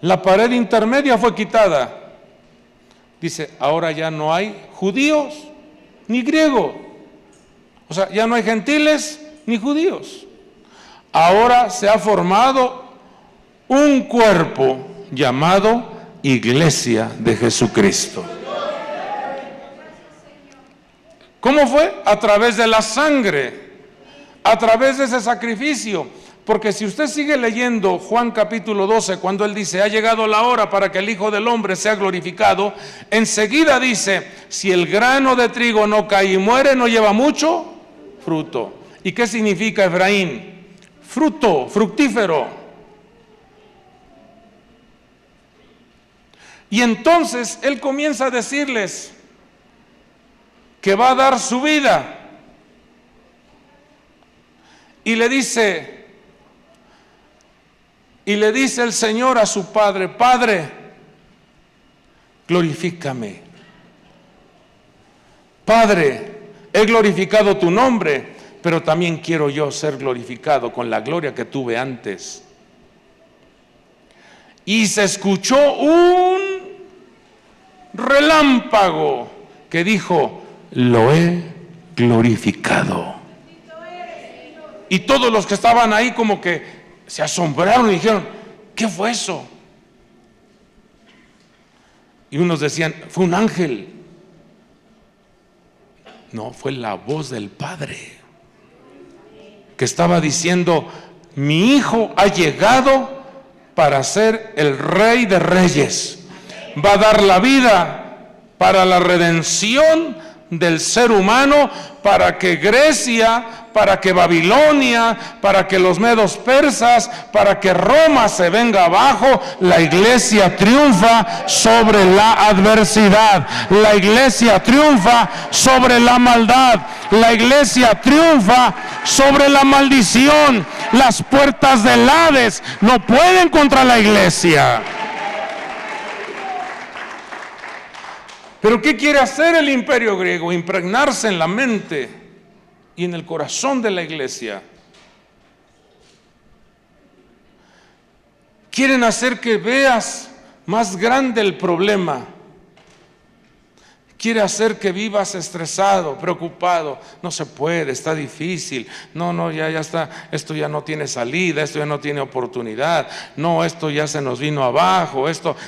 La pared intermedia fue quitada. Dice, ahora ya no hay judíos ni griegos. O sea, ya no hay gentiles ni judíos. Ahora se ha formado un cuerpo llamado Iglesia de Jesucristo. ¿Cómo fue? A través de la sangre, a través de ese sacrificio. Porque si usted sigue leyendo Juan capítulo 12, cuando él dice, ha llegado la hora para que el Hijo del Hombre sea glorificado, enseguida dice, si el grano de trigo no cae y muere, no lleva mucho fruto. ¿Y qué significa Efraín? Fruto, fructífero. Y entonces él comienza a decirles que va a dar su vida. Y le dice el Señor a su padre, Padre, glorifícame. Padre, he glorificado tu nombre, pero también quiero yo ser glorificado con la gloria que tuve antes. Y se escuchó un relámpago que dijo, lo he glorificado. Y todos los que estaban ahí como que se asombraron y dijeron, ¿qué fue eso? Y unos decían, fue un ángel. No, fue la voz del Padre que estaba diciendo, mi Hijo ha llegado para ser el Rey de Reyes. Va a dar la vida para la redención del ser humano, para que Grecia, para que Babilonia, para que los medos persas, para que Roma se venga abajo. La iglesia triunfa sobre la adversidad, la iglesia triunfa sobre la maldad, la iglesia triunfa sobre la maldición. Las puertas del Hades no pueden contra la iglesia. Pero ¿qué quiere hacer el imperio griego? Impregnarse en la mente y en el corazón de la iglesia. Quieren hacer que veas más grande el problema. Quiere hacer que vivas estresado, preocupado. No se puede, está difícil. No, ya está. Esto ya no tiene salida, esto ya no tiene oportunidad. No, esto ya se nos vino abajo.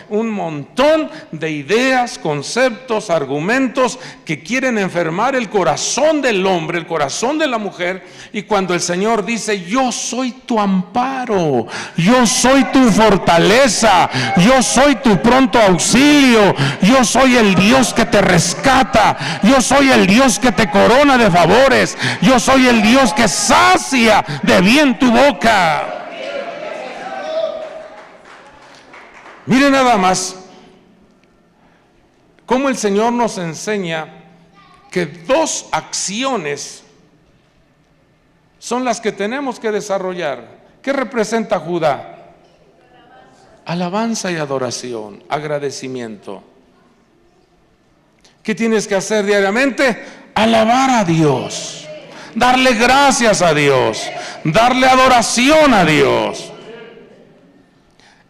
Un montón de ideas, conceptos, argumentos que quieren enfermar el corazón del hombre, el corazón de la mujer. Y cuando el Señor dice, yo soy tu amparo, yo soy tu fortaleza, yo soy tu pronto auxilio, yo soy el Dios que te rescata, yo soy el Dios que te corona de favores, yo soy el Dios que sacia de bien tu boca. Mire nada más cómo el Señor nos enseña que dos acciones son las que tenemos que desarrollar. ¿Qué representa Judá? Alabanza y adoración, agradecimiento. ¿Qué tienes que hacer diariamente? Alabar a Dios, darle gracias a Dios, darle adoración a Dios.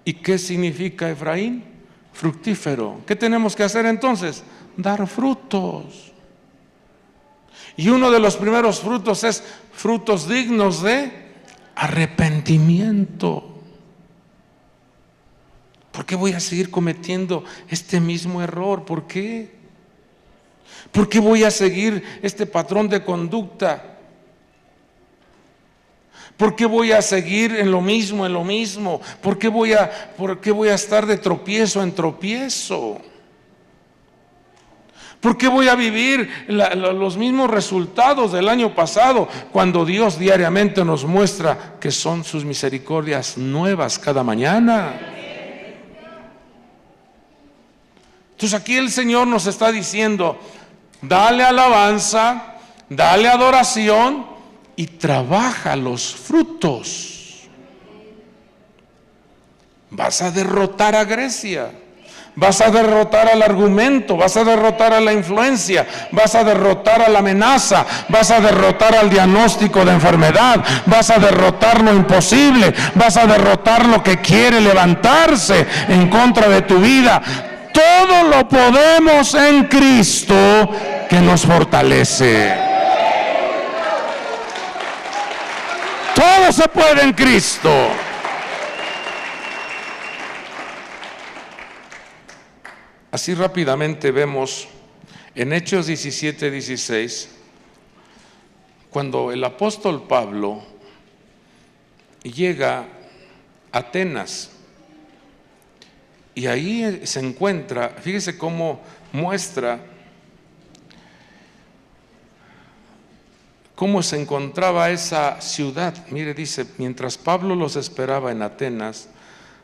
¿Y qué significa Efraín? Fructífero. ¿Qué tenemos que hacer entonces? Dar frutos. Y uno de los primeros frutos es frutos dignos de arrepentimiento. ¿Por qué voy a seguir cometiendo este mismo error? ¿Por qué? ¿Por qué voy a seguir este patrón de conducta? ¿Por qué voy a seguir en lo mismo, en lo mismo? ¿Por qué voy a estar de tropiezo en tropiezo? ¿Por qué voy a vivir los mismos resultados del año pasado cuando Dios diariamente nos muestra que son sus misericordias nuevas cada mañana? Entonces aquí el Señor nos está diciendo, dale alabanza, dale adoración y trabaja los frutos. Vas a derrotar a Grecia. Vas a derrotar al argumento, vas a derrotar a la influencia, vas a derrotar a la amenaza, vas a derrotar al diagnóstico de enfermedad, vas a derrotar lo imposible, vas a derrotar lo que quiere levantarse en contra de tu vida. Todo lo podemos en Cristo que nos fortalece. Todo se puede en Cristo. Así rápidamente vemos en Hechos 17:16, cuando el apóstol Pablo llega a Atenas y ahí se encuentra, fíjese cómo muestra cómo se encontraba esa ciudad. Mire, dice, mientras Pablo los esperaba en Atenas,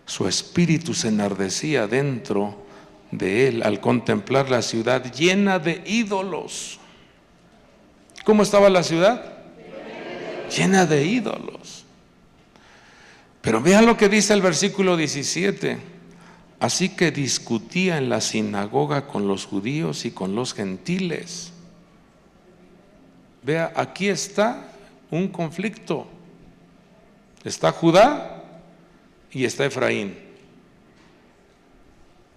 su espíritu se enardecía dentro de él al contemplar la ciudad llena de ídolos. ¿Cómo estaba la ciudad? Llena de ídolos. Pero vean lo que dice el versículo 17. Así que discutía en la sinagoga con los judíos y con los gentiles. Vea, aquí está un conflicto. Está Judá y está Efraín.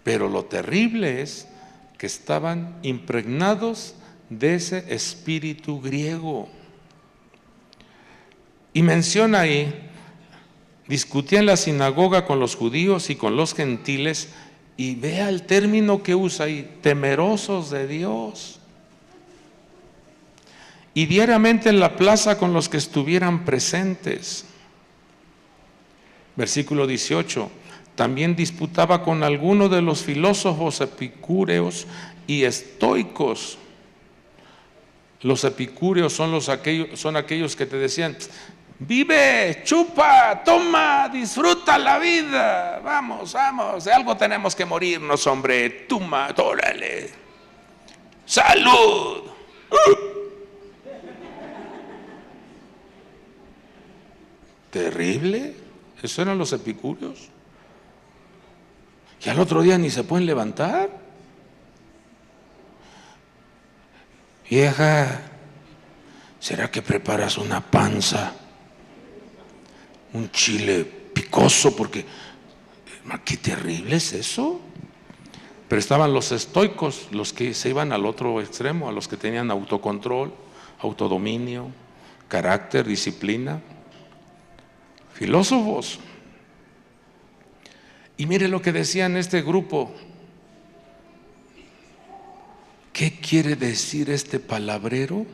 Pero lo terrible es que estaban impregnados de ese espíritu griego. Y menciona ahí, discutía en la sinagoga con los judíos y con los gentiles, y vea el término que usa ahí, temerosos de Dios. Y diariamente en la plaza con los que estuvieran presentes. Versículo 18. También disputaba con algunos de los filósofos epicúreos y estoicos. Los epicúreos son aquellos que te decían, vive, chupa, toma, disfruta la vida. Vamos, de algo tenemos que morirnos, hombre. Toma, órale. Salud. Terrible. ¿Eso eran los epicúreos? Y al otro día ni se pueden levantar. Vieja, ¿será que preparas una panza? Un chile picoso, porque qué terrible es eso. Pero estaban los estoicos, los que se iban al otro extremo, a los que tenían autocontrol, autodominio, carácter, disciplina, filósofos. Y mire lo que decían este grupo. ¿Qué quiere decir este palabrero?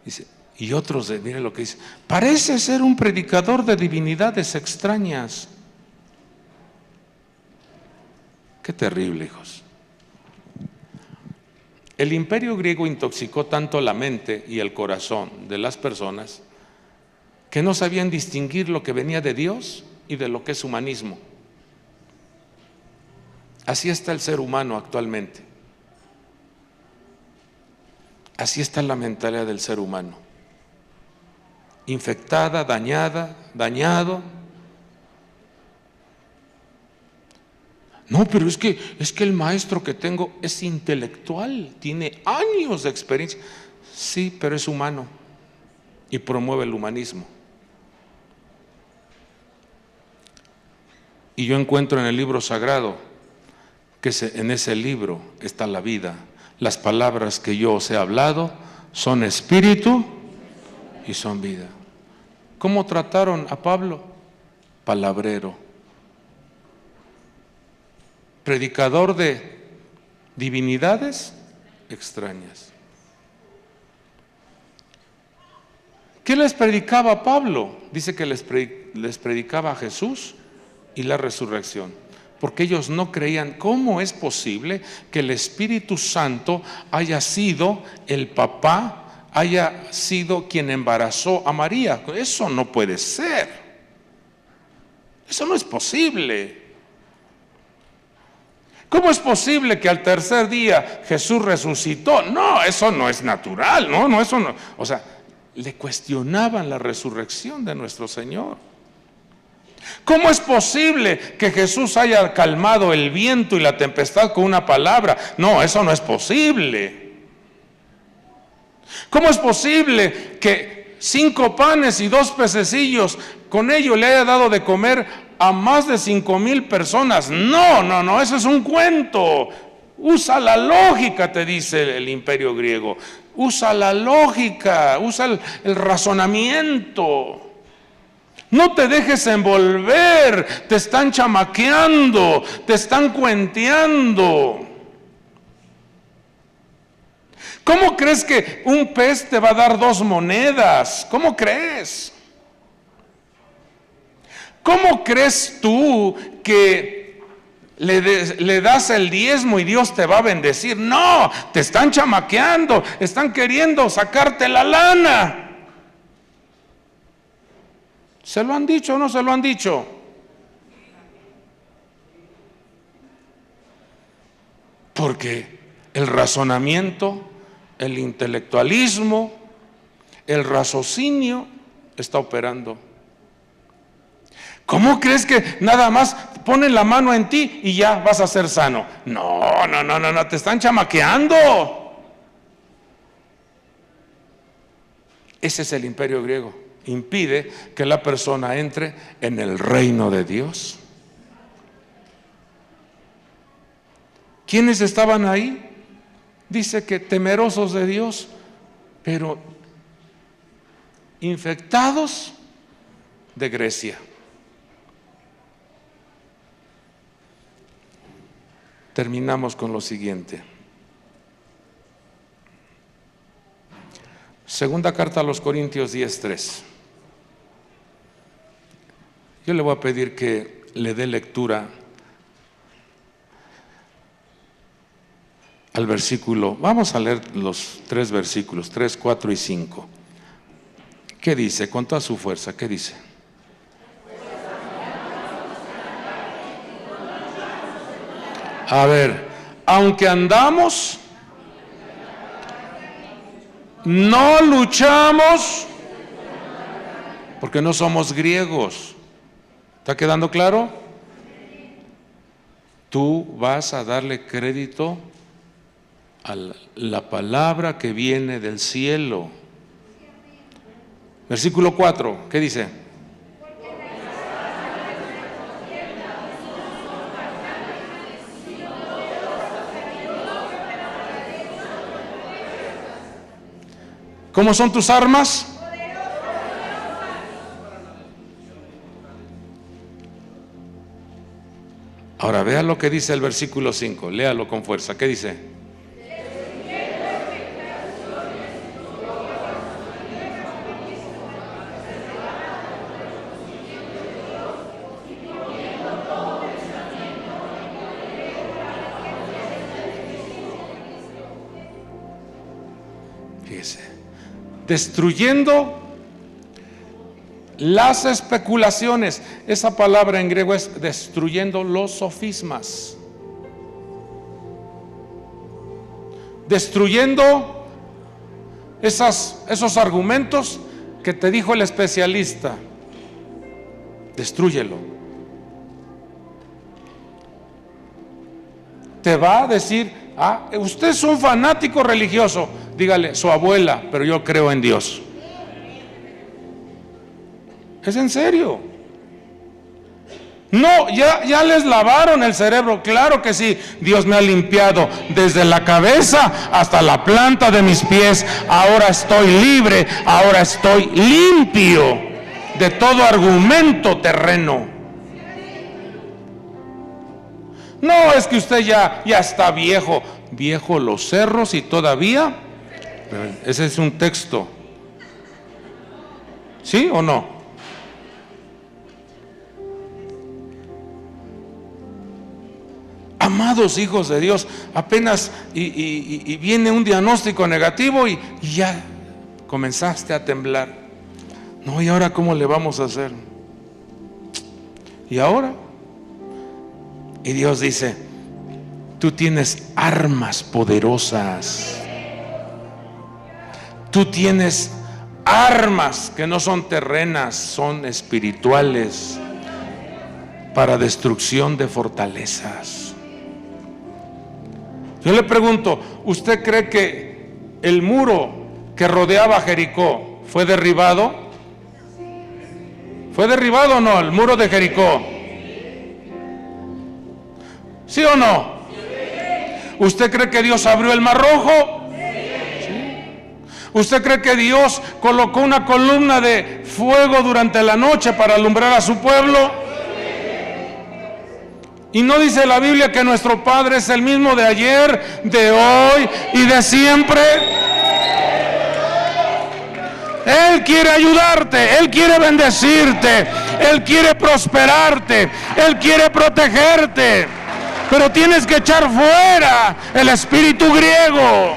Dice, y otros, mire lo que dice, parece ser un predicador de divinidades extrañas. Qué terrible, hijos. El imperio griego intoxicó tanto la mente y el corazón de las personas que no sabían distinguir lo que venía de Dios y de lo que es humanismo. Así está el ser humano actualmente. Así está la mentalidad del ser humano. Infectada, dañada, dañado. No, pero es que el maestro que tengo es intelectual, tiene años de experiencia. Sí, pero es humano y promueve el humanismo. Y yo encuentro en el libro sagrado que en ese libro está la vida. Las palabras que yo os he hablado son espíritu y son vida. ¿Cómo trataron a Pablo? Palabrero, predicador de divinidades extrañas. ¿Qué les predicaba Pablo? Dice que les predicaba a Jesús y la resurrección. porque ellos no creían. ¿Cómo es posible que el Espíritu Santo haya sido el papá, haya sido quien embarazó a María? Eso no puede ser. Eso no es posible. ¿Cómo es posible que al tercer día Jesús resucitó? No, eso no es natural, no, eso no. O sea, le cuestionaban la resurrección de nuestro Señor. ¿Cómo es posible que Jesús haya calmado el viento y la tempestad con una palabra? No, eso no es posible. ¿Cómo es posible que 5 panes y 2 pececillos con ello le haya dado de comer a más de 5,000 personas? No, eso es un cuento. Usa la lógica, te dice el imperio griego. Usa la lógica, usa el razonamiento. No te dejes envolver, te están chamaqueando, te están cuenteando. ¿Cómo crees que un pez te va a dar 2 monedas? ¿Cómo crees? ¿Cómo crees tú que le das el diezmo y Dios te va a bendecir? No, te están chamaqueando, están queriendo sacarte la lana. ¿Se lo han dicho o no se lo han dicho? Porque el razonamiento, el intelectualismo, el raciocinio está operando. ¿Cómo crees que nada más ponen la mano en ti y ya vas a ser sano? No, te están chamaqueando. Ese es el imperio griego. Impide que la persona entre en el reino de Dios. ¿Quiénes estaban ahí? Dice que temerosos de Dios, pero infectados de Grecia. Terminamos con lo siguiente. Segunda carta a los Corintios 10:3. Yo le voy a pedir que le dé lectura al versículo. Vamos a leer los 3 versículos, 3, 4 y 5. ¿Qué dice? Con toda su fuerza, ¿qué dice? A ver, aunque andamos, no luchamos, porque no somos griegos. ¿Está quedando claro? Tú vas a darle crédito a la palabra que viene del cielo. Versículo 4, ¿qué dice? ¿Cómo son tus armas? Ahora vea lo que dice el versículo 5, léalo con fuerza. ¿Qué dice? Fíjese. Destruyendo las especulaciones. Esa palabra en griego es destruyendo los sofismas. Destruyendo esos argumentos que te dijo el especialista. Destrúyelo. Te va a decir, usted es un fanático religioso. Dígale, su abuela, pero yo creo en Dios. ¿Es en serio? No, ya les lavaron el cerebro. Claro que sí, Dios me ha limpiado desde la cabeza hasta la planta de mis pies. Ahora estoy libre, ahora estoy limpio de todo argumento terreno. No, es que usted ya está viejo los cerros y todavía. Ese es un texto. ¿Sí o no? amados hijos de Dios, apenas y viene un diagnóstico negativo y ya comenzaste a temblar. No, ¿y ahora cómo le vamos a hacer? ¿Y ahora? Y Dios dice: tú tienes armas poderosas. Tú tienes armas que no son terrenas, son espirituales, para destrucción de fortalezas. Yo le pregunto, ¿usted cree que el muro que rodeaba Jericó fue derribado? ¿Fue derribado o no el muro de Jericó? ¿Sí o no? ¿Usted cree que Dios abrió el Mar Rojo? ¿Sí? ¿Usted cree que Dios colocó una columna de fuego durante la noche para alumbrar a su pueblo? ¿Y no dice la Biblia que nuestro Padre es el mismo de ayer, de hoy y de siempre? Él quiere ayudarte, Él quiere bendecirte, Él quiere prosperarte, Él quiere protegerte. Pero tienes que echar fuera el espíritu griego.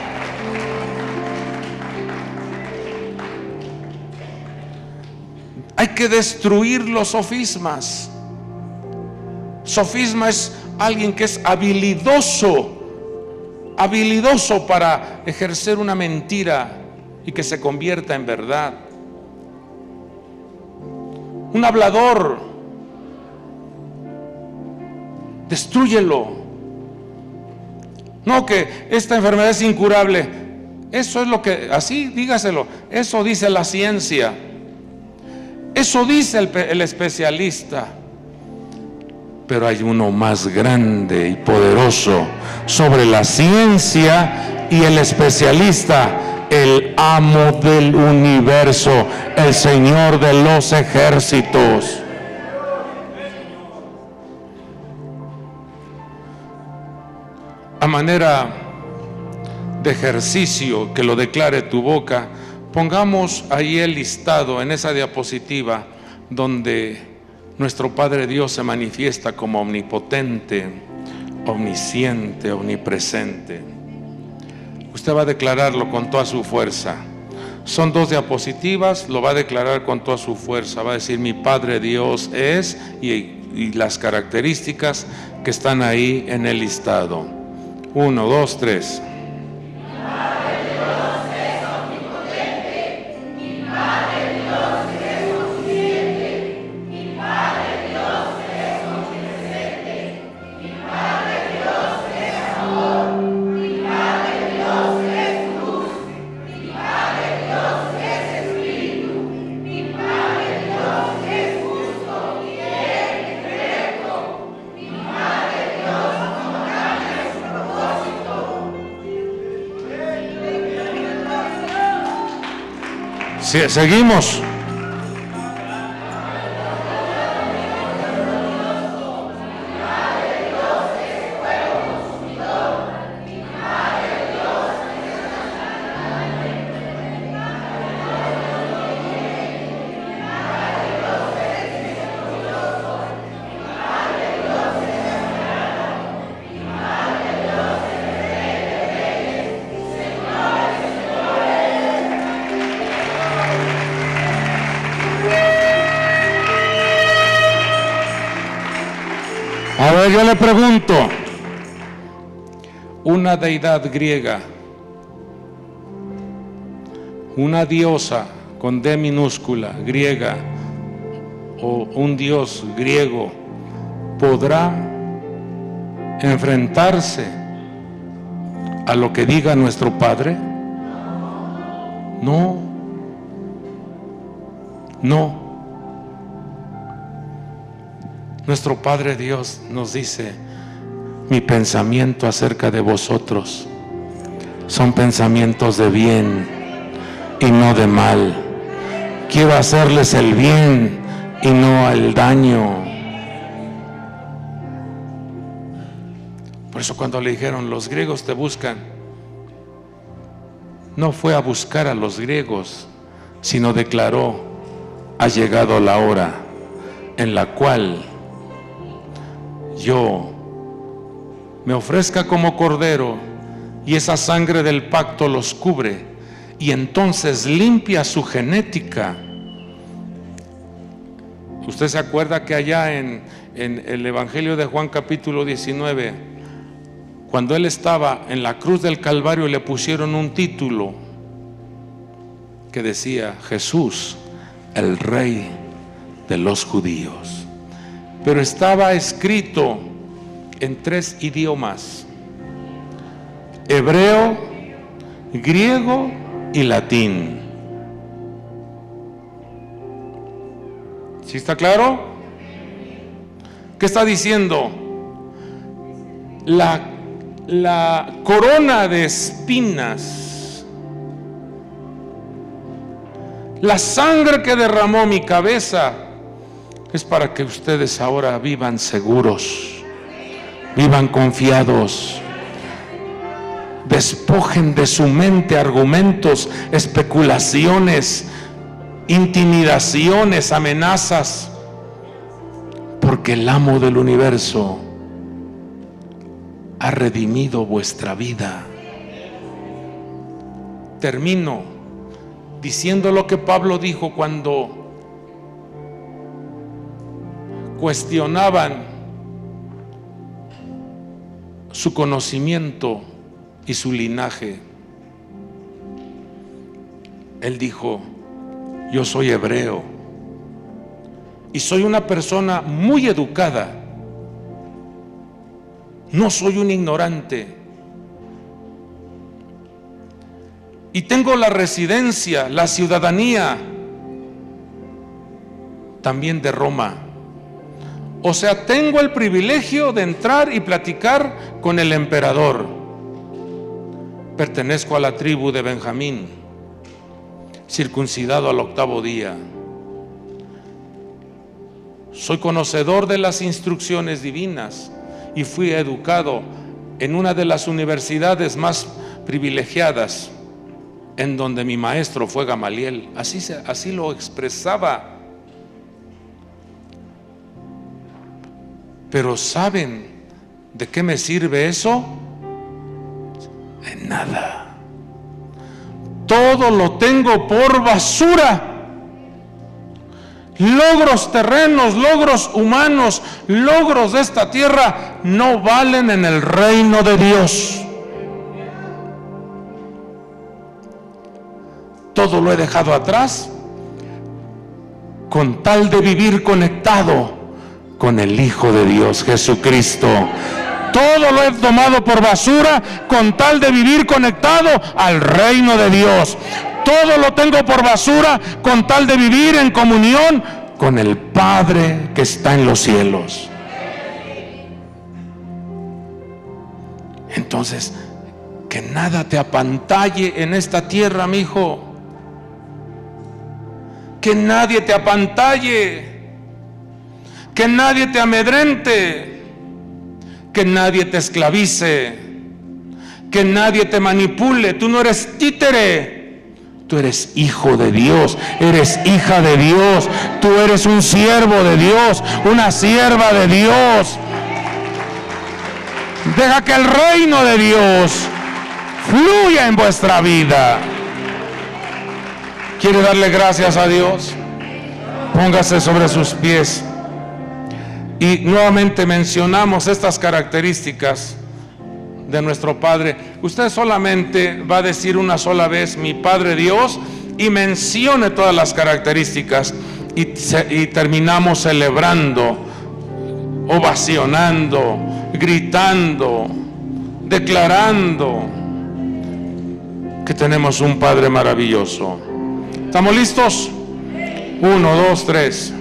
Hay que destruir los sofismas. Sofisma es alguien que es habilidoso para ejercer una mentira y que se convierta en verdad. Un hablador, destrúyelo. No, que esta enfermedad es incurable. Eso es lo que, así dígaselo, eso dice la ciencia, eso dice el especialista. Pero hay uno más grande y poderoso sobre la ciencia y el especialista, el amo del universo, el Señor de los ejércitos. A manera de ejercicio que lo declare tu boca, pongamos ahí el listado en esa diapositiva donde nuestro Padre Dios se manifiesta como omnipotente, omnisciente, omnipresente. Usted va a declararlo con toda su fuerza. Son 2 diapositivas, lo va a declarar con toda su fuerza. Va a decir: mi Padre Dios es, y las características que están ahí en el listado. 1, 2, 3. Seguimos. A ver, yo le pregunto, una deidad griega, una diosa con D minúscula, griega, o un dios griego, ¿podrá enfrentarse a lo que diga nuestro Padre? No, no. Nuestro Padre Dios nos dice: mi pensamiento acerca de vosotros son pensamientos de bien y no de mal. Quiero hacerles el bien y no el daño. Por eso cuando le dijeron: los griegos te buscan, no fue a buscar a los griegos, sino declaró: ha llegado la hora en la cual yo me ofrezca como cordero y esa sangre del pacto los cubre y entonces limpia su genética. Usted se acuerda que allá en el Evangelio de Juan capítulo 19, cuando él estaba en la cruz del Calvario, le pusieron un título que decía: Jesús, el Rey de los judíos. Pero estaba escrito en 3 idiomas: hebreo, griego y latín. ¿Sí está claro? ¿Qué está diciendo? La corona de espinas, la sangre que derramó mi cabeza, es para que ustedes ahora vivan seguros, vivan confiados, despojen de su mente argumentos, especulaciones, intimidaciones, amenazas, porque el amo del universo ha redimido vuestra vida. Termino diciendo lo que Pablo dijo cuando cuestionaban su conocimiento y su linaje. Él dijo: yo soy hebreo y soy una persona muy educada, no soy un ignorante, y tengo la residencia, la ciudadanía también de Roma. O sea, tengo el privilegio de entrar y platicar con el emperador. Pertenezco a la tribu de Benjamín, circuncidado al 8º día. Soy conocedor de las instrucciones divinas y fui educado en una de las universidades más privilegiadas, en donde mi maestro fue Gamaliel. Así lo expresaba. Pero ¿saben de qué me sirve eso? De nada. Todo lo tengo por basura. Logros terrenos, logros humanos, logros de esta tierra no valen en el reino de Dios. Todo lo he dejado atrás con tal de vivir conectado con el Hijo de Dios, Jesucristo. Todo lo he tomado por basura con tal de vivir conectado al reino de Dios. Todo lo tengo por basura con tal de vivir en comunión con el Padre que está en los cielos. Entonces, que nada te apantalle en esta tierra, mi hijo. Que nadie te apantalle. Que nadie te amedrente. Que nadie te esclavice. Que nadie te manipule. Tú no eres títere. Tú eres hijo de Dios, eres hija de Dios, tú eres un siervo de Dios, una sierva de Dios. Deja que el reino de Dios fluya en vuestra vida. ¿Quiere darle gracias a Dios? Póngase sobre sus pies. Y nuevamente mencionamos estas características de nuestro Padre. Usted solamente va a decir una sola vez: mi Padre Dios, y mencione todas las características, y terminamos celebrando, ovacionando, gritando, declarando que tenemos un Padre maravilloso. ¿Estamos listos? 1, 2, 3.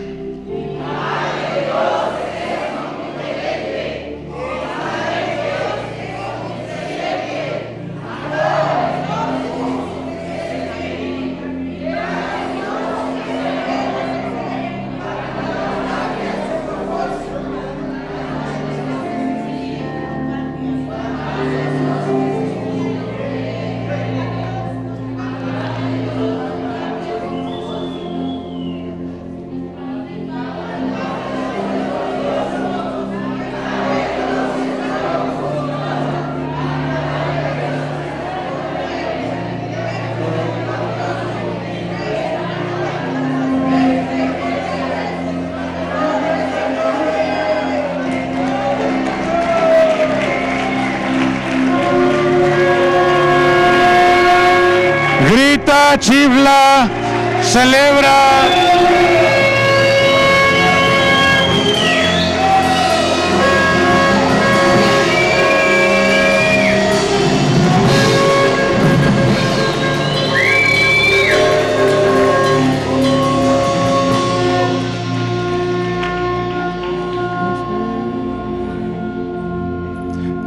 grita, chifla, celebra.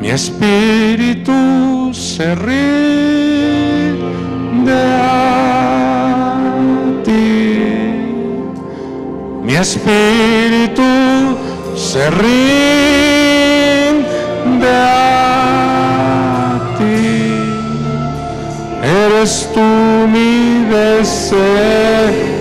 Mi espíritu se rinde a ti. Mi espíritu se rinde a ti. Eres tú mi deseo.